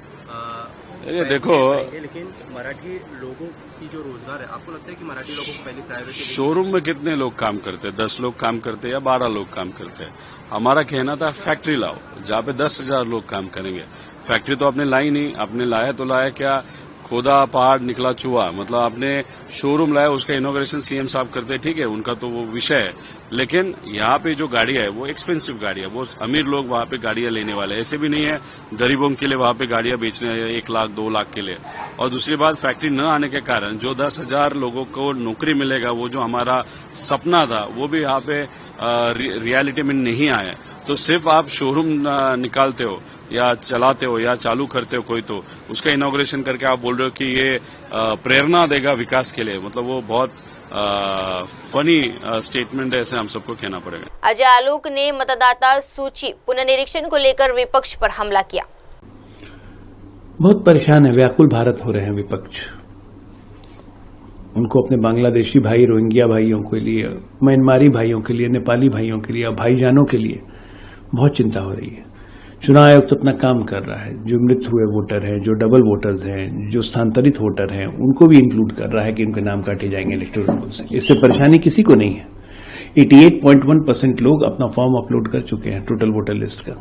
ये देखो, लेकिन मराठी लोगों की जो रोजगार है, आपको लगता है कि मराठी लोगों को पहली प्रायोरिटी? शोरूम में कितने लोग काम करते हैं? 10 लोग काम करते हैं या 12 लोग काम करते हैं? हमारा कहना था फैक्ट्री लाओ जहां पे 10,000 लोग काम करेंगे। फैक्ट्री तो आपने लाई नहीं, आपने लाया तो लाया क्या, खोदा पहाड़ निकला चूहा। मतलब आपने शोरूम लाया, उसका इनॉग्रेशन सीएम साहब करते, ठीक है, उनका तो वो विषय है। लेकिन यहाँ पे जो गाड़ियां है वो एक्सपेंसिव गाड़ियां, वो अमीर लोग वहां पे गाड़ियां लेने वाले, ऐसे भी नहीं है गरीबों के लिए वहां पे गाड़ियां बेचने 1 लाख 2 लाख के लिए। और दूसरी बात, फैक्ट्री न आने के कारण जो 10,000 लोगों को नौकरी मिलेगा, वो जो हमारा सपना था, वो भी यहाँ पे रियलिटी में नहीं आया। तो सिर्फ आप शोरूम निकालते हो या चलाते हो या चालू करते हो कोई, तो उसका इनॉग्रेशन करके आप बोल रहे हो कि ये प्रेरणा देगा विकास के लिए, मतलब वो बहुत फनी स्टेटमेंट है, ऐसे हम सबको कहना पड़ेगा। अजय आलोक ने मतदाता सूची पुनर्निरीक्षण को लेकर विपक्ष पर हमला किया। बहुत परेशान है, व्याकुल भारत हो रहे हैं विपक्ष। उनको अपने बांग्लादेशी भाई, रोहिंग्या भाइयों के लिए, म्यांमारी भाइयों के लिए, नेपाली भाइयों के लिए, भाईजानों के लिए बहुत चिंता हो रही है। चुनाव आयोग तो अपना काम कर रहा है, जो मृत हुए वोटर हैं, जो डबल वोटर्स हैं, जो स्थानांतरित वोटर हैं, उनको भी इंक्लूड कर रहा है कि उनके नाम काटे जाएंगे इलेक्टोरल रोल से। इससे परेशानी किसी को नहीं है। 88.1% लोग अपना फॉर्म अपलोड कर चुके हैं टोटल वोटर लिस्ट का।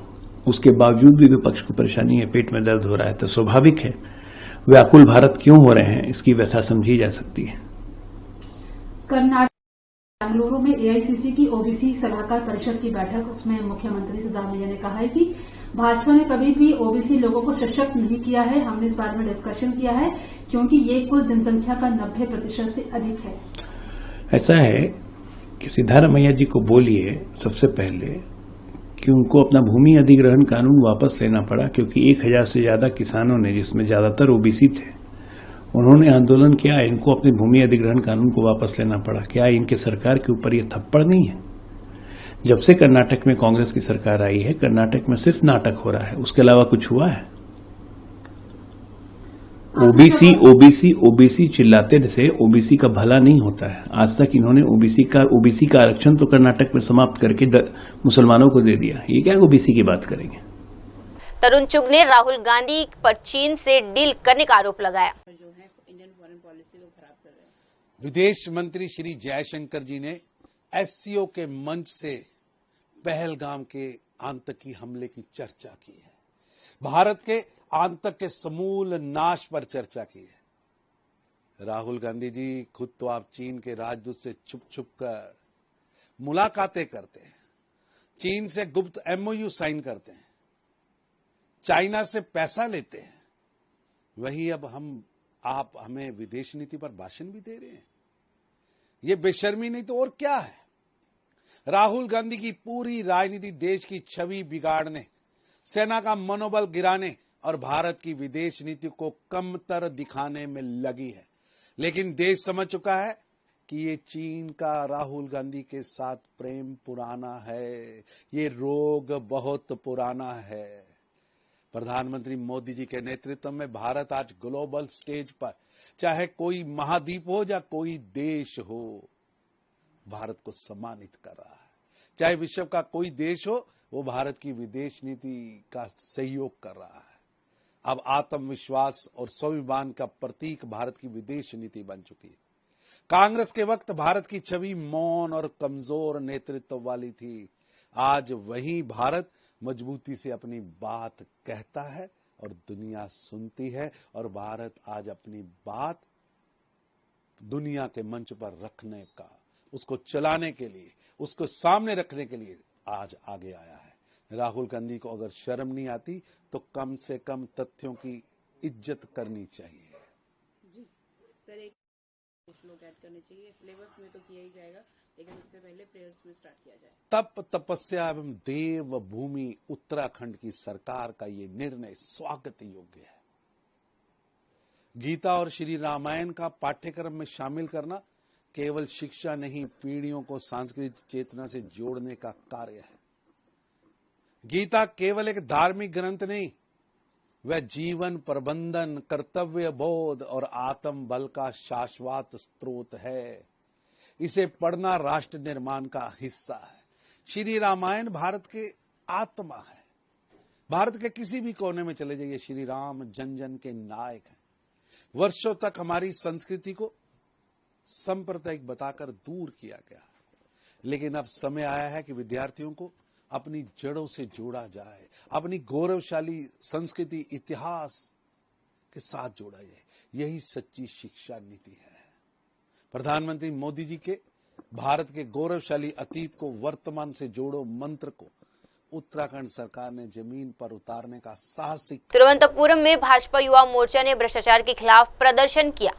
उसके बावजूद भी विपक्ष को परेशानी है, पेट में दर्द हो रहा है, तो स्वाभाविक है व्याकुल भारत क्यों हो रहे हैं, इसकी व्यथा समझी जा सकती है। बेंगलुरु में एआईसीसी की ओबीसी सलाहकार परिषद की बैठक, उसमें मुख्यमंत्री सिद्धरामैया ने कहा है कि भाजपा ने कभी भी ओबीसी लोगों को सशक्त नहीं किया है। हमने इस बारे में डिस्कशन किया है क्योंकि ये कुल जनसंख्या का 90% से अधिक है। ऐसा है कि सिद्धारमैया जी को बोलिए सबसे पहले कि उनको अपना भूमि अधिग्रहण कानून वापस लेना पड़ा, क्योंकि 1000 से ज्यादा किसानों ने, जिसमें ज्यादातर ओबीसी थे, उन्होंने आंदोलन किया, इनको अपने भूमि अधिग्रहण कानून को वापस लेना पड़ा। क्या इनके सरकार के ऊपर ये थप्पड़ नहीं है? जब से कर्नाटक में कांग्रेस की सरकार आई है, कर्नाटक में सिर्फ नाटक हो रहा है, उसके अलावा कुछ हुआ है? ओबीसी चिल्लाते से ओबीसी का भला नहीं होता है। आज तक इन्होंने ओबीसी का आरक्षण तो कर्नाटक में समाप्त करके मुसलमानों को दे दिया। ये क्या ओबीसी की बात करेंगे? तरुण चुग ने राहुल गांधी पर चीन से डील करने का आरोप लगाया। विदेश मंत्री श्री जयशंकर जी ने एससीओ के मंच से पहलगाम के आतंकी हमले की चर्चा की है, भारत के आतंक के समूल नाश पर चर्चा की है। राहुल गांधी जी खुद तो आप चीन के राजदूत से छुप छुप कर मुलाकातें करते हैं, चीन से गुप्त एमओयू साइन करते हैं, चाइना से पैसा लेते हैं। वही अब आप हमें विदेश नीति पर भाषण भी दे रहे हैं। ये बेशर्मी नहीं तो और क्या है? राहुल गांधी की पूरी राजनीति देश की छवि बिगाड़ने, सेना का मनोबल गिराने और भारत की विदेश नीति को कमतर दिखाने में लगी है। लेकिन देश समझ चुका है कि ये चीन का राहुल गांधी के साथ प्रेम पुराना है, ये रोग बहुत पुराना है। प्रधानमंत्री मोदी जी के नेतृत्व में भारत आज ग्लोबल स्टेज पर, चाहे कोई महाद्वीप हो या कोई देश हो, भारत को सम्मानित कर रहा है। चाहे विश्व का कोई देश हो, वो भारत की विदेश नीति का सहयोग कर रहा है। अब आत्मविश्वास और स्वाभिमान का प्रतीक भारत की विदेश नीति बन चुकी है। कांग्रेस के वक्त भारत की छवि मौन और कमजोर नेतृत्व वाली थी। आज वही भारत मजबूती से अपनी बात कहता है और दुनिया सुनती है, और भारत आज अपनी बात दुनिया के मंच पर रखने का, उसको चलाने के लिए, उसको सामने रखने के लिए आज आगे आया है। राहुल गांधी को अगर शर्म नहीं आती तो कम से कम तथ्यों की इज्जत करनी चाहिए। जी सर, एक श्लोक ऐड करने चाहिए, सिलेबस में तो किया ही जाएगा, लेकिन उससे पहले प्रेयर्स में स्टार्ट किया जाए। तप तपस्या एवं देव भूमि उत्तराखंड की सरकार का ये निर्णय स्वागत योग्य है। गीता और श्री रामायण का पाठ्यक्रम में शामिल करना केवल शिक्षा नहीं, पीढ़ियों को सांस्कृतिक चेतना से जोड़ने का कार्य है। गीता केवल एक धार्मिक ग्रंथ नहीं, वह जीवन प्रबंधन, कर्तव्य बोध और आत्म बल का शाश्वत स्रोत है। इसे पढ़ना राष्ट्र निर्माण का हिस्सा है। श्री रामायण भारत के आत्मा है। भारत के किसी भी कोने में चले जाइए, श्री राम जन जन के नायक हैं। वर्षों तक हमारी संस्कृति को सांप्रदायिक बताकर दूर किया गया, लेकिन अब समय आया है कि विद्यार्थियों को अपनी जड़ों से जोड़ा जाए, अपनी गौरवशाली संस्कृति इतिहास के साथ जोड़ा जाए। यही सच्ची शिक्षा नीति है। प्रधानमंत्री मोदी जी के भारत के गौरवशाली अतीत को वर्तमान से जोड़ो मंत्र को उत्तराखंड सरकार ने जमीन पर उतारने का साहसिक। तिरुवनंतपुरम में भाजपा युवा मोर्चा ने भ्रष्टाचार के खिलाफ प्रदर्शन किया।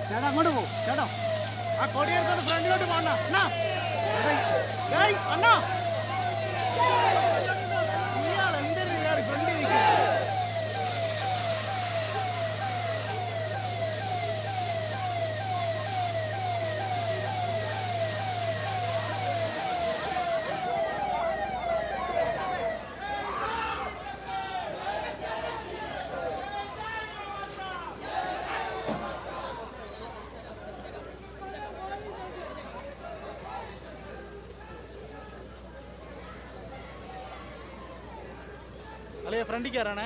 ചേട്ടാ അങ്ങോട്ട് പോകും ചേട്ടാ ആ കൊടിയെടുത്തോട്ട് ഫ്രണ്ടിലോട്ട് പോകണ്ട അണ്ണാ അണ്ണാ ഇയാൾ എന്തൊരു ഫ്രണ്ടിരിക്കും അല്ലേ ഫ്രണ്ടിൽ കയറാണേ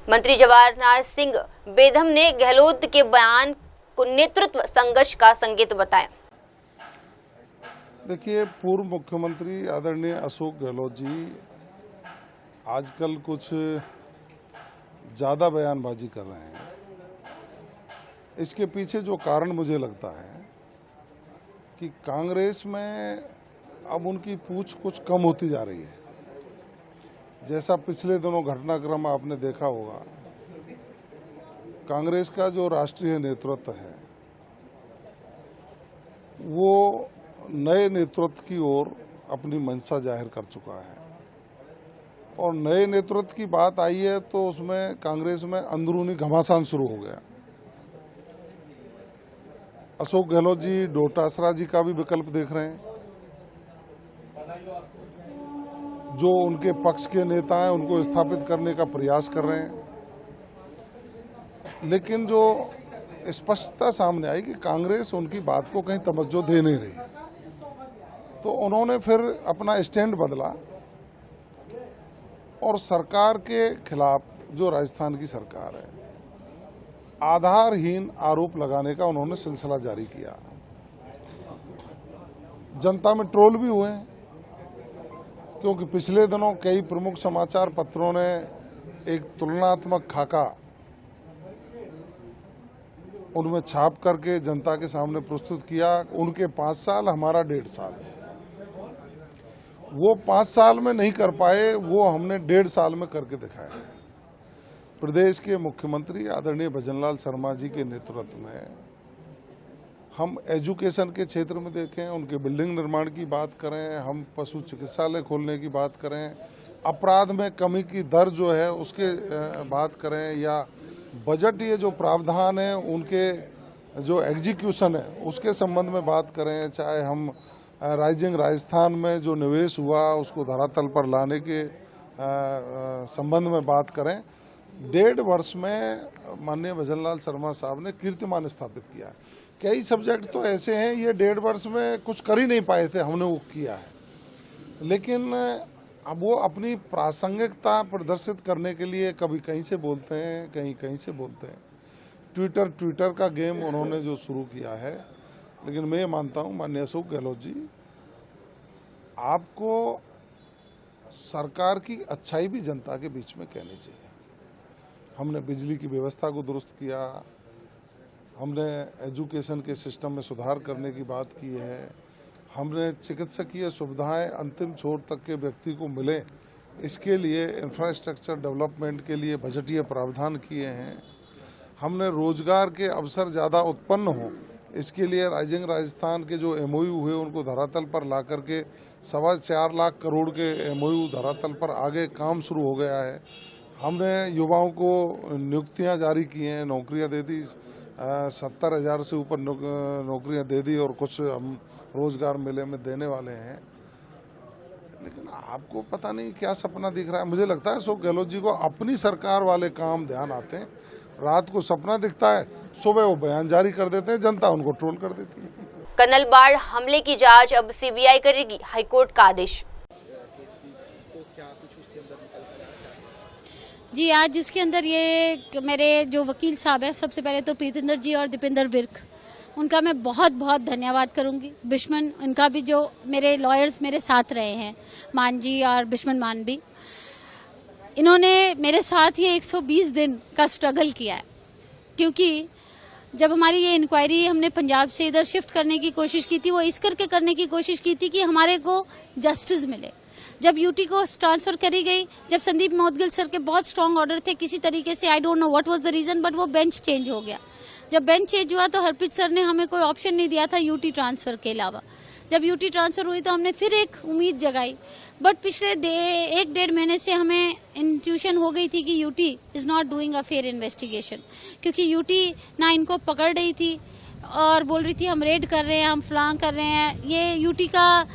मंत्री जवाहरलाल सिंह बेधम ने गहलोत के बयान को नेतृत्व संघर्ष का संकेत बताया। देखिए, पूर्व मुख्यमंत्री आदरणीय अशोक गहलोत जी आजकल कुछ ज़्यादा बयानबाजी कर रहे हैं। इसके पीछे जो कारण मुझे लगता है कि कांग्रेस में अब उनकी पूछ कुछ कम होती जा रही है। जैसा पिछले दिनों घटनाक्रम आपने देखा होगा, कांग्रेस का जो राष्ट्रीय नेतृत्व है वो नए नेतृत्व की ओर अपनी मंशा जाहिर कर चुका है और नए नेतृत्व की बात आई है तो उसमें कांग्रेस में अंदरूनी घमासान शुरू हो गया। अशोक गहलोत जी डोटासरा जी का भी विकल्प देख रहे हैं। जो उनके पक्ष के नेता हैं उनको स्थापित करने का प्रयास कर रहे हैं, लेकिन जो स्पष्टता सामने आई कि कांग्रेस उनकी बात को कहीं तवज्जो दे नहीं रही, तो उन्होंने फिर अपना स्टैंड बदला और सरकार के खिलाफ, जो राजस्थान की सरकार है, आधारहीन आरोप लगाने का उन्होंने सिलसिला जारी किया। जनता में ट्रोल भी हुए हैं, क्योंकि पिछले दिनों कई प्रमुख समाचार पत्रों ने एक तुलनात्मक खाका उनमें छाप करके जनता के सामने प्रस्तुत किया। उनके 5 साल, हमारा 1.5 साल। वो 5 साल में नहीं कर पाए, वो हमने 1.5 साल में करके दिखाया। प्रदेश के मुख्यमंत्री आदरणीय भजनलाल शर्मा जी के नेतृत्व में हम एजुकेशन के क्षेत्र में देखें, उनके बिल्डिंग निर्माण की बात करें, हम पशु चिकित्सालय खोलने की बात करें, अपराध में कमी की दर जो है उसके बात करें, या बजट ये जो प्रावधान है उनके जो एग्जीक्यूशन है उसके संबंध में बात करें, चाहे हम राइजिंग राजस्थान में जो निवेश हुआ उसको धरातल पर लाने के संबंध में बात करें। 1.5 वर्ष में माननीय भजनलाल शर्मा साहब ने कीर्तिमान स्थापित किया। कई सब्जेक्ट तो ऐसे हैं ये 1.5 वर्ष में कुछ कर ही नहीं पाए थे, हमने वो किया है, लेकिन अब वो अपनी प्रासंगिकता प्रदर्शित करने के लिए कभी कहीं से बोलते हैं, कहीं कहीं से बोलते हैं। ट्विटर का गेम उन्होंने जो शुरू किया है, लेकिन मैं ये मानता हूँ माननीय अशोक गहलोत जी, आपको सरकार की अच्छाई भी जनता के बीच में कहनी चाहिए। हमने बिजली की व्यवस्था को दुरुस्त किया, हमने एजुकेशन के सिस्टम में सुधार करने की बात की है, हमने चिकित्सकीय सुविधाएं अंतिम छोर तक के व्यक्ति को मिले, इसके लिए इंफ्रास्ट्रक्चर डेवलपमेंट के लिए बजटीय प्रावधान किए हैं, हमने रोजगार के अवसर ज़्यादा उत्पन्न हो इसके लिए राइजिंग राजस्थान के जो एमओयू हुए उनको धरातल पर ला करके 4.25 लाख करोड़ के एमओयू धरातल पर आगे काम शुरू हो गया है। हमने युवाओं को नियुक्तियां जारी की हैं, नौकरियां दे दी, 70,000 से ऊपर नौकरियां दे दी और कुछ हम रोजगार मेले में देने वाले हैं। लेकिन आपको पता नहीं क्या सपना दिख रहा है। मुझे लगता है अशोक गहलोत जी को अपनी सरकार वाले काम ध्यान आते हैं, रात को सपना दिखता है, सुबह वो बयान जारी कर देते हैं, जनता उनको ट्रोल कर देती है। कन्नलबाड़ हमले की जांच अब सीबीआई करेगी, हाईकोर्ट का आदेश। जी आज जिसके अंदर ये मेरे जो वकील साहब हैं, सबसे पहले तो प्रीतिंदर जी और दीपेंद्र विर्क, उनका मैं बहुत बहुत धन्यवाद करूंगी। बिश्मन, इनका भी जो मेरे लॉयर्स मेरे साथ रहे हैं, मान जी और बिश्मन मान भी, इन्होंने मेरे साथ ये 120 दिन का स्ट्रगल किया है। क्योंकि जब हमारी ये इंक्वायरी हमने पंजाब से इधर शिफ्ट करने की कोशिश की थी, वो इस करके करने की कोशिश की थी कि हमारे को जस्टिस मिले। जब यूटी को ट्रांसफर करी गई, जब संदीप मोदगिल सर के बहुत स्ट्रांग ऑर्डर थे, किसी तरीके से I don't know what was the reason, but वो बेंच चेंज हो गया। जब बेंच चेंज हुआ तो हरप्रीत सर ने हमें कोई ऑप्शन नहीं दिया था यूटी ट्रांसफर के अलावा। जब यूटी ट्रांसफर हुई तो हमने फिर एक उम्मीद जगाई, बट पिछले 1-1.5 महीने से हमें इंट्यूशन हो गई थी कि UT is not doing a fair investigation, क्योंकि यूटी ना इनको पकड़ रही थी और बोल रही थी हम रेड कर रहे हैं, हम फलां कर रहे हैं। ये यूटी का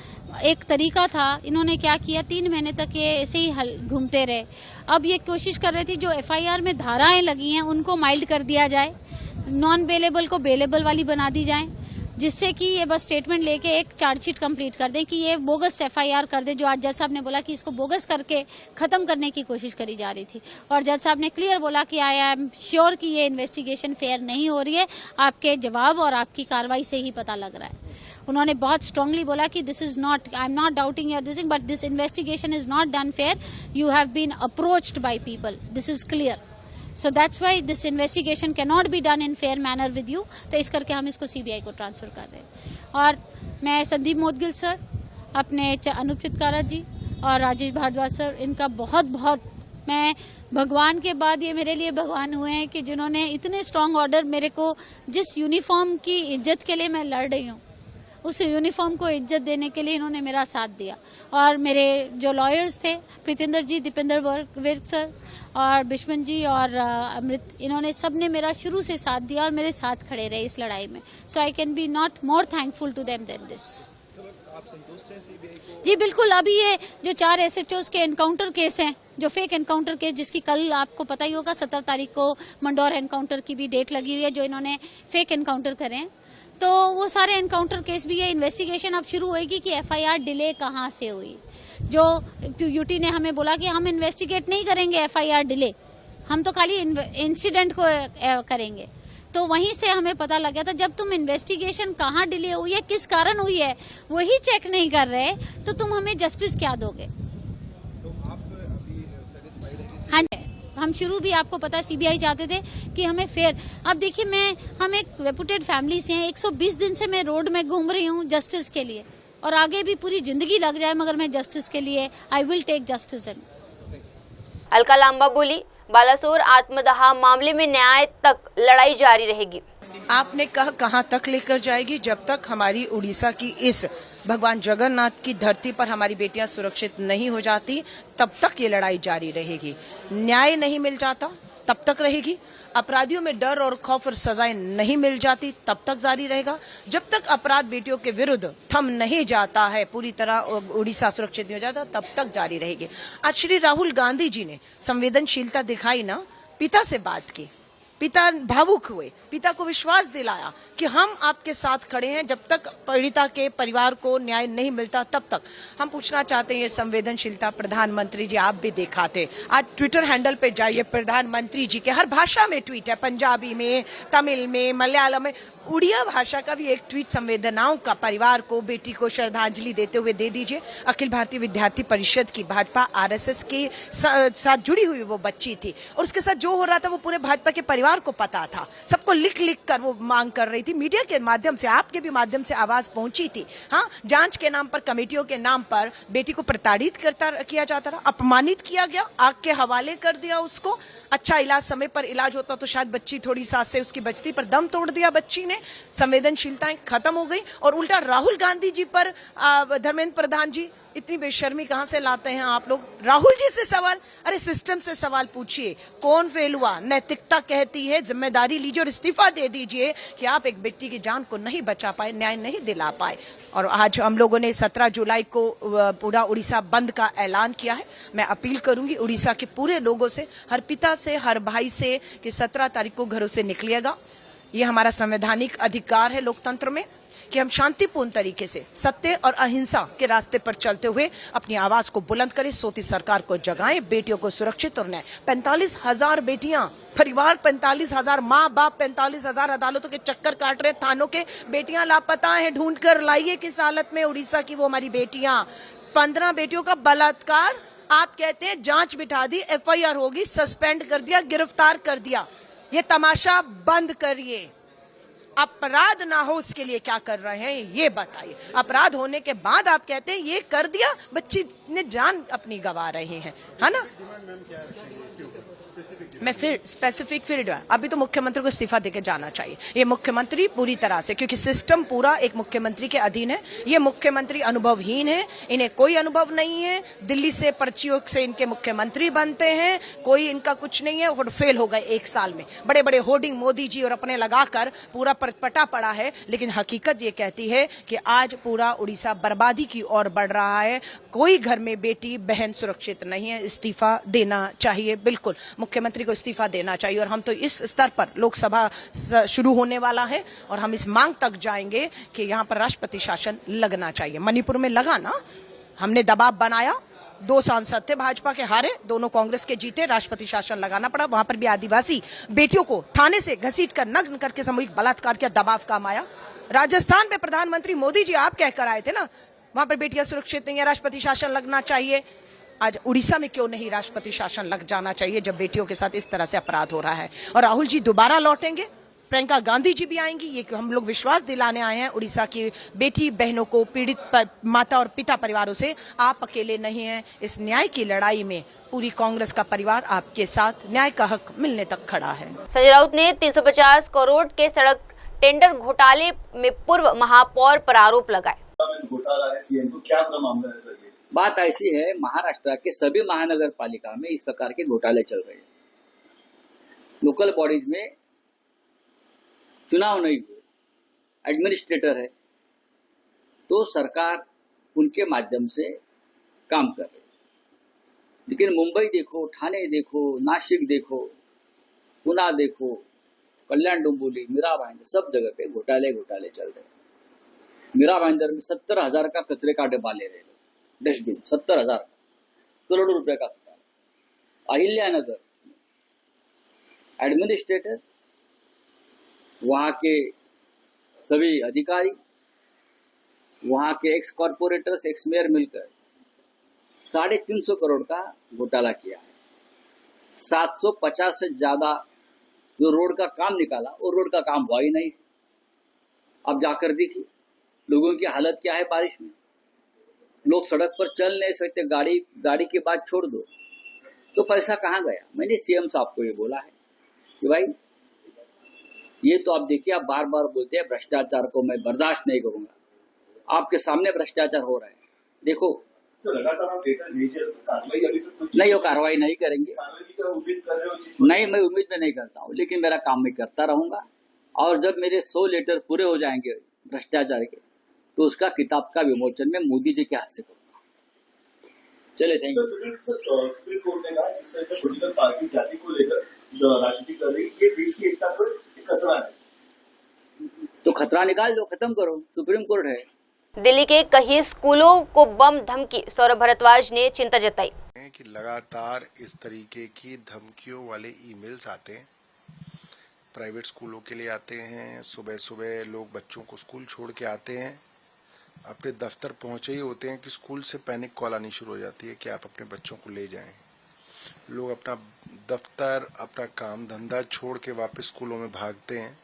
एक तरीका था। इन्होंने क्या किया, 3 महीने तक ये ऐसे ही घूमते रहे। अब ये कोशिश कर रहे थे जो एफआईआर में धाराएं लगी हैं उनको माइल्ड कर दिया जाए, नॉन बेलेबल को बेलेबल वाली बना दी जाए, जिससे कि ये बस स्टेटमेंट लेके एक चार्जशीट कंप्लीट कर दें कि ये बोगस एफआईआर कर दे, जो आज जज साहब ने बोला कि इसको बोगस करके खत्म करने की कोशिश करी जा रही थी। और जज साहब ने क्लियर बोला कि आई एम श्योर कि ये इन्वेस्टिगेशन फेयर नहीं हो रही है, आपके जवाब और आपकी कार्रवाई से ही पता लग रहा है। उन्होंने बहुत स्ट्रांगली बोला कि this is not, I am not doubting your this thing, but this investigation is not done fair, you have been approached by people, this is clear, so that's why this investigation can not be done in fair manner with you. तो इस करके हम इसको CBI को transfer कर रहे हैं। और मैं संदीप मोदगिल सर, अपने अनूप चितकारा जी और राजेश भारद्वाज सर, इनका बहुत बहुत, मैं भगवान के बाद ये मेरे लिए भगवान हुए हैं कि जिन्होंने इतने स्ट्रांग ऑर्डर मेरे को, जिस यूनिफॉर्म की इज्जत के लिए मैं लड़ रही हूँ, उस यूनिफॉर्म को इज्जत देने के लिए इन्होंने मेरा साथ दिया। और मेरे जो लॉयर्स थे, प्रीतिंदर जी, दीपेंद्र विर्क सर और बिश्मन जी और अमृत, इन्होंने सब ने मेरा शुरू से साथ दिया और मेरे साथ खड़े रहे इस लड़ाई में। So I can be not more thankful to them than this. जी बिल्कुल। अभी ये जो 4 SHOs के एनकाउंटर केस हैं, जो फेक एनकाउंटर केस, जिसकी कल आपको पता ही होगा 17 तारीख को मंडौर एनकाउंटर की भी डेट लगी हुई है, जो इन्होंने फेक एनकाउंटर करे हैं, तो वो सारे एनकाउंटर केस भी है। इन्वेस्टिगेशन अब शुरू होएगी कि FIR डिले कहाँ से हुई। जो यूटी ने हमें बोला कि हम इन्वेस्टिगेट नहीं करेंगे FIR डिले, हम तो खाली इंसिडेंट को करेंगे, तो वहीं से हमें पता लग गया था जब तुम इन्वेस्टिगेशन कहाँ डिले हुई है, किस कारण हुई है, वही चेक नहीं कर रहे, तो तुम हमें जस्टिस क्या दोगे। हाँ जी, हम शुरू भी आपको पता CBI चाहते थे कि हमें फेयर। अब देखिए हम एक रेपुटेड फैमिली से हैं, 120 दिन से मैं रोड में घूम रही हूँ जस्टिस के लिए, और आगे भी पूरी जिंदगी लग जाए मगर मैं जस्टिस के लिए I will take justice. Alka Lamba बोली, बालासोर आत्मदाह मामले में न्याय तक लड़ाई जारी रहेगी। आपने कहां तक लेकर जाएगी? जब तक हमारी उड़ीसा की इस भगवान जगन्नाथ की धरती पर हमारी बेटियां सुरक्षित नहीं हो जाती, तब तक ये लड़ाई जारी रहेगी। न्याय नहीं मिल जाता तब तक रहेगी। अपराधियों में डर और खौफ और सजाएं नहीं मिल जाती तब तक जारी रहेगा। जब तक अपराध बेटियों के विरुद्ध थम नहीं जाता है, पूरी तरह उड़ीसा सुरक्षित नहीं हो जाता, तब तक जारी रहेगी। आज श्री राहुल गांधी जी ने संवेदनशीलता दिखाई ना, पिता से बात की, पिता भावुक हुए, पिता को विश्वास दिलाया कि हम आपके साथ खड़े हैं। जब तक पीड़िता के परिवार को न्याय नहीं मिलता तब तक हम पूछना चाहते हैं ये संवेदनशीलता प्रधानमंत्री जी आप भी दिखाते। आज ट्विटर हैंडल पे जाइए, प्रधानमंत्री जी के हर भाषा में ट्वीट है, पंजाबी में, तमिल में, मलयालम में, उड़िया भाषा का भी एक ट्वीट संवेदनाओं का परिवार को, बेटी को श्रद्धांजलि देते हुए दे दीजिए। अखिल भारतीय विद्यार्थी परिषद की भाजपा RSS के साथ जुड़ी हुई वो बच्ची थी, और उसके साथ जो हो रहा था वो पूरे भाजपा के परिवार को पता था। सबको लिख लिख कर वो मांग कर रही थी, मीडिया के माध्यम से, आपके भी माध्यम से आवाज पहुंची थी। हाँ, जांच के नाम पर, कमेटियों के नाम पर बेटी को प्रताड़ित किया जाता रहा, अपमानित किया गया, आग के हवाले कर दिया उसको। अच्छा इलाज, समय पर इलाज होता तो शायद बच्ची थोड़ी सांस से उसकी बचती, पर दम तोड़ दिया बच्ची ने। संवेदनशीलताएं खत्म हो गई, और उल्टा राहुल गांधी जी पर धर्मेंद्र प्रधान जी इतनी बेशर्मी कहां से लाते हैं आप लोग? राहुल जी से सवाल, अरे सिस्टम से सवाल पूछिए, कौन फेल हुआ? नैतिकता कहती है जिम्मेदारी लीजिए और इस्तीफा दे दीजिए कि आप एक बेटी की जान को नहीं बचा पाए, न्याय नहीं दिला पाए। और आज हम लोगों ने 17 जुलाई को पूरा उड़ीसा बंद का ऐलान किया है। मैं अपील करूंगी उड़ीसा के पूरे लोगों से, हर पिता से, हर भाई से, कि 17 तारीख को घरों से निकलिएगा। ये हमारा संवैधानिक अधिकार है लोकतंत्र में कि हम शांतिपूर्ण तरीके से सत्य और अहिंसा के रास्ते पर चलते हुए अपनी आवाज को बुलंद करें, सोती सरकार को जगाएं, बेटियों को सुरक्षित और न्याय। 45,000 बेटियां, परिवार 45,000, माँ बाप 45,000 अदालतों के चक्कर काट रहे, थानों के, बेटियां लापता हैं, ढूंढ कर लाइए किस हालत में उड़ीसा की वो हमारी बेटियां। 15 बेटियों का बलात्कार, आप कहते हैं जांच बिठा दी, FIR होगी, सस्पेंड कर दिया, गिरफ्तार कर दिया। ये तमाशा बंद करिए। अपराध ना हो उसके लिए क्या कर रहे हैं ये बताइए। अपराध होने के बाद आप कहते हैं ये कर दिया, बच्ची ने जान अपनी गंवा रहे हैं, है ना? मैं फिर स्पेसिफिक अभी तो मुख्यमंत्री को इस्तीफा देके जाना चाहिए। ये मुख्यमंत्री पूरी तरह से, क्योंकि सिस्टम पूरा एक मुख्यमंत्री के अधीन है। ये मुख्यमंत्री अनुभवहीन है, इन्हें कोई अनुभव नहीं है। दिल्ली से पर्चियों से इनके मुख्यमंत्री बनते हैं, कोई इनका कुछ नहीं है, और फेल हो गए 1 साल में। बड़े बड़े होर्डिंग मोदी जी और अपने लगाकर पूरा पटा पड़ा है, लेकिन हकीकत ये कहती है कि आज पूरा उड़ीसा बर्बादी की ओर बढ़ रहा है। कोई घर में बेटी बहन सुरक्षित नहीं है। इस्तीफा देना चाहिए, बिल्कुल मुख्यमंत्री को इस्तीफा देना चाहिए। और हम तो इस स्तर पर, लोकसभा शुरू होने वाला है और हम इस मांग तक जाएंगे कि यहाँ पर राष्ट्रपति शासन लगना चाहिए। मणिपुर में लगा ना, हमने दबाव बनाया, 2 सांसद थे भाजपा के, हारे, दोनों कांग्रेस के जीते, राष्ट्रपति शासन लगाना पड़ा। वहां पर भी आदिवासी बेटियों को थाने से घसीट कर नग्न करके सामूहिक बलात्कार किया, दबाव काम आया। राजस्थान में प्रधानमंत्री मोदी जी आप कहकर आए थे ना, वहां पर बेटियां सुरक्षित नहीं है, राष्ट्रपति शासन लगना चाहिए। आज उड़ीसा में क्यों नहीं राष्ट्रपति शासन लग जाना चाहिए जब बेटियों के साथ इस तरह से अपराध हो रहा है? और राहुल जी दोबारा लौटेंगे, प्रियंका गांधी जी भी आएंगी, ये हम लोग विश्वास दिलाने आए हैं उड़ीसा की बेटी बहनों को, पीड़ित माता और पिता परिवारों से। आप अकेले नहीं हैं इस न्याय की लड़ाई में, पूरी कांग्रेस का परिवार आपके साथ न्याय का हक मिलने तक खड़ा है। संजय राउत ने 350 करोड़ के सड़क टेंडर घोटाले में पूर्व महापौर पर आरोप लगाए। घोटाला है, सीएम को क्या मामला है सर? बात ऐसी है, महाराष्ट्र के सभी महानगर पालिका में इस प्रकार के घोटाले चल रहे हैं। लोकल बॉडीज में चुनाव नहीं हुए, एडमिनिस्ट्रेटर है, तो सरकार उनके माध्यम से काम कर रही है। लेकिन मुंबई देखो, ठाणे देखो, नासिक देखो, पुणे देखो, कल्याण डोंबिवली, मीरा भाईंदर, सब जगह पे घोटाले चल रहे हैं। मीरा भाईंदर में 70,000 का कचरे का डिब्बा ले रहे लोग, डस्टबिन 70,000 करोड़ों रुपए का घोटाला। अहिल्यानगर एडमिनिस्ट्रेटर, वहां के सभी अधिकारी, वहां के एक्स कॉर्पोरेटर्स, एक्स मेयर मिलकर 350 करोड़ का घोटाला किया है। 750 से ज्यादा जो रोड का काम निकाला, वो रोड का काम हुआ ही नहीं। अब जाकर देखिए लोगों की हालत क्या है। बारिश में लोग सड़क पर चल नहीं सकते, गाड़ी की बात छोड़ दो, तो पैसा कहाँ गया। मैंने सीएम साहब को ये बोला है कि भाई ये तो आप देखिए, आप बार बार बोलते हैं भ्रष्टाचार को मैं बर्दाश्त नहीं करूंगा। आपके सामने भ्रष्टाचार हो रहा है, देखो। लगातार आप डेटा भेजे, कार्रवाई अभी तक नहीं, वो कार्रवाई नहीं करेंगे। उम्मीद कर रहे हो? नहीं, मैं उम्मीद में नहीं करता हूँ, लेकिन मेरा काम मैं करता रहूंगा। और जब मेरे 100 लेटर पूरे हो जाएंगे भ्रष्टाचार के, तो उसका किताब का विमोचन में मोदी जी के हाथ से करूंगा। चले, थैंक यू। सुप्रीम कोर्ट ने कहा इस पोलिटिकल पार्टी जाति को लेकर जो राजनीति कर रही है, ये देश की एकता पर खतरा है। तो खतरा निकाल दो, खत्म करो, सुप्रीम कोर्ट है। दिल्ली के कई स्कूलों को बम धमकी, सौरभ भारद्वाज ने चिंता जताई कि लगातार इस तरीके की धमकियों वाले ईमेल्स आते हैं, प्राइवेट स्कूलों के लिए आते हैं। सुबह सुबह लोग बच्चों को स्कूल छोड़ के आते हैं, अपने दफ्तर पहुंचे ही होते हैं कि स्कूल से पैनिक कॉल आनी शुरू हो जाती है कि आप अपने बच्चों को ले जाएं। लोग अपना दफ्तर, अपना काम धंधा छोड़ के वापस स्कूलों में भागते हैं।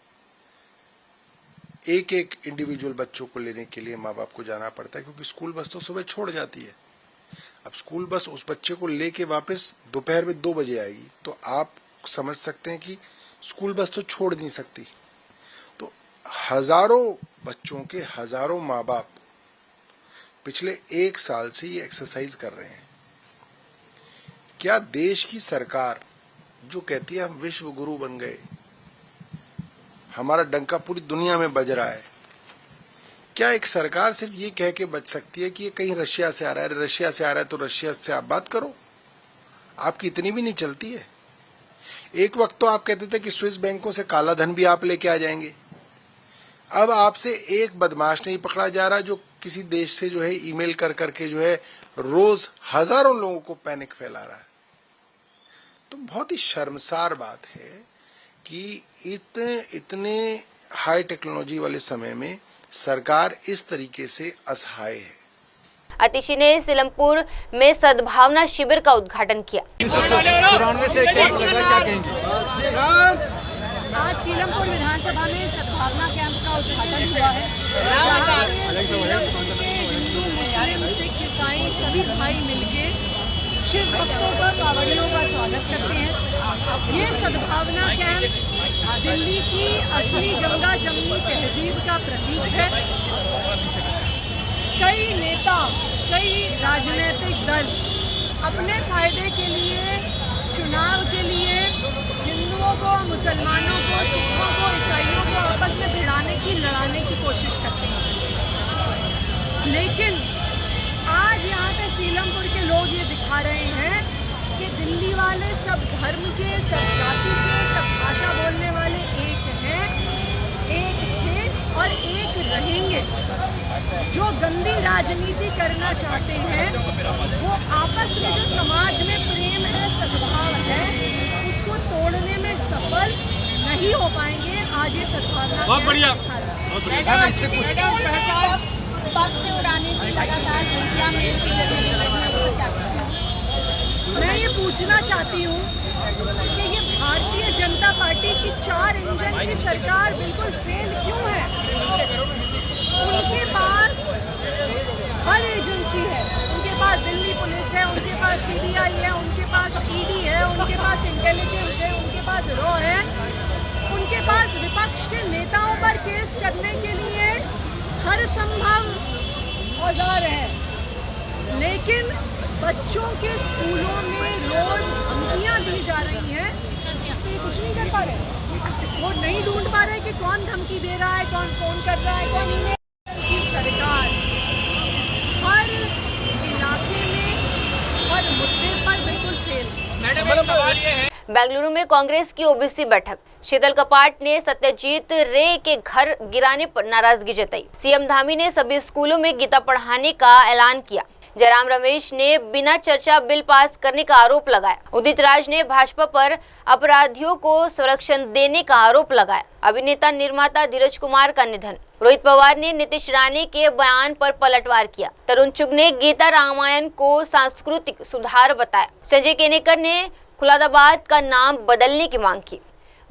एक एक इंडिविजुअल बच्चों को लेने के लिए माँ बाप को जाना पड़ता है, क्योंकि स्कूल बस तो सुबह छोड़ जाती है। अब स्कूल बस उस बच्चे को लेके वापस दोपहर में 2 बजे आएगी, तो आप समझ सकते हैं कि स्कूल बस तो छोड़ नहीं सकती। तो हजारों बच्चों के हजारों माँ बाप पिछले 1 साल से ये एक्सरसाइज कर रहे हैं। क्या देश की सरकार जो कहती है हम विश्व गुरु बन गए, हमारा डंका पूरी दुनिया में बज रहा है, क्या एक सरकार सिर्फ ये कह के बच सकती है कि ये कहीं रशिया से आ रहा है, रशिया से आ रहा है तो रशिया से आप बात करो? आपकी इतनी भी नहीं चलती है। एक वक्त तो आप कहते थे कि स्विस बैंकों से काला धन भी आप लेके आ जाएंगे। अब आपसे एक बदमाश नहीं पकड़ा जा रहा जो किसी देश से जो है ईमेल कर करके जो है रोज हजारों लोगों को पैनिक फैला रहा है। तो बहुत ही शर्मसार बात है कि इतने हाई टेक्नोलॉजी वाले समय में सरकार इस तरीके से असहाय है। आतिशी ने सीलमपुर में सद्भावना शिविर का उद्घाटन किया। 94 से कैंप लगा, क्या कहेंगे? आज सीलमपुर विधानसभा में सद्भावना कैंप का उद्घाटन हुआ है। हिंदू, मुस्लिम, सिख, ईसाई सभी भाई मिलके शिव भक्तों का, कांवड़ियों का स्वागत करते हैं। ये सद्भावना कैंप दिल्ली की असली गंगा जमुनी तहजीब का प्रतीक है। कई नेता, कई राजनीतिक दल अपने फायदे के लिए, चुनाव के लिए हिंदुओं को, मुसलमानों को, सिखों को, ईसाइयों को आपस में भिड़ाने की, लड़ाने की कोशिश करते हैं। लेकिन आज यहाँ पे सीलमपुर के लोग ये दिखा रहे हैं कि दिल्ली वाले सब धर्म के, सब जाति के, सब भाषा बोलने वाले एक हैं, एक थे और एक रहेंगे। जो गंदी राजनीति करना चाहते हैं वो आपस में जो समाज में प्रेम है, सद्भाव है, उसको तोड़ने में सफल नहीं हो पाएंगे। आज ये सद्भावना बहुत बढ़िया, बहुत बढ़िया। से उड़ाने की लगातार धमकियां मेल के जरिए मैं ये पूछना चाहती हूँ कि ये भारतीय जनता पार्टी की 4 इंजन की सरकार बिल्कुल फेल क्यों है? उनके पास हर एजेंसी है, उनके पास दिल्ली पुलिस है, उनके पास सीबीआई है, उनके पास ईडी है, उनके पास इंटेलिजेंस है, उनके पास रॉ है, उनके पास विपक्ष के नेताओं पर केस करने के लिए हर संभव औजार है। लेकिन बच्चों के स्कूलों में रोज धमकियां दी जा रही हैं, इसलिए कुछ नहीं कर पा रहे। वो नहीं ढूंढ पा रहे कि कौन धमकी दे रहा है, कौन फोन कर रहा है, कौन ईमेल। की सरकार हर इलाके में हर मुद्दे पर बिल्कुल फेल। मैडम सवाल ये है, बेंगलुरु में कांग्रेस की ओबीसी बैठक। शीतल कपाट ने सत्यजीत रे के घर गिराने पर नाराजगी जताई। सीएम धामी ने सभी स्कूलों में गीता पढ़ाने का ऐलान किया। जयराम रमेश ने बिना चर्चा बिल पास करने का आरोप लगाया। उदित राज ने भाजपा पर अपराधियों को संरक्षण देने का आरोप लगाया। अभिनेता निर्माता धीरज कुमार का निधन। रोहित पवार ने नीतीश राणे के बयान पर पलटवार किया। तरुण चुग ने गीता रामायण को सांस्कृतिक सुधार बताया। संजय केनेकर ने खुलादाबाद का नाम बदलने की मांग की।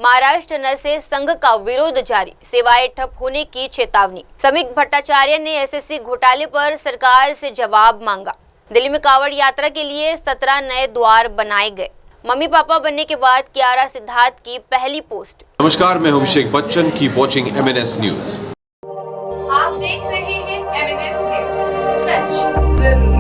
महाराष्ट्र नरसे संघ का विरोध जारी, सेवाएं ठप होने की चेतावनी। समीक भट्टाचार्य ने एसएससी घोटाले पर सरकार से जवाब मांगा। दिल्ली में कांवड़ यात्रा के लिए 17 नए द्वार बनाए गए। मम्मी पापा बनने के बाद कियारा सिद्धार्थ की पहली पोस्ट। नमस्कार, मैं हूं Abhishek Bachchan. Keep watching MNS news. आप देख रहे हैं MNS न्यूज, सच जरूर।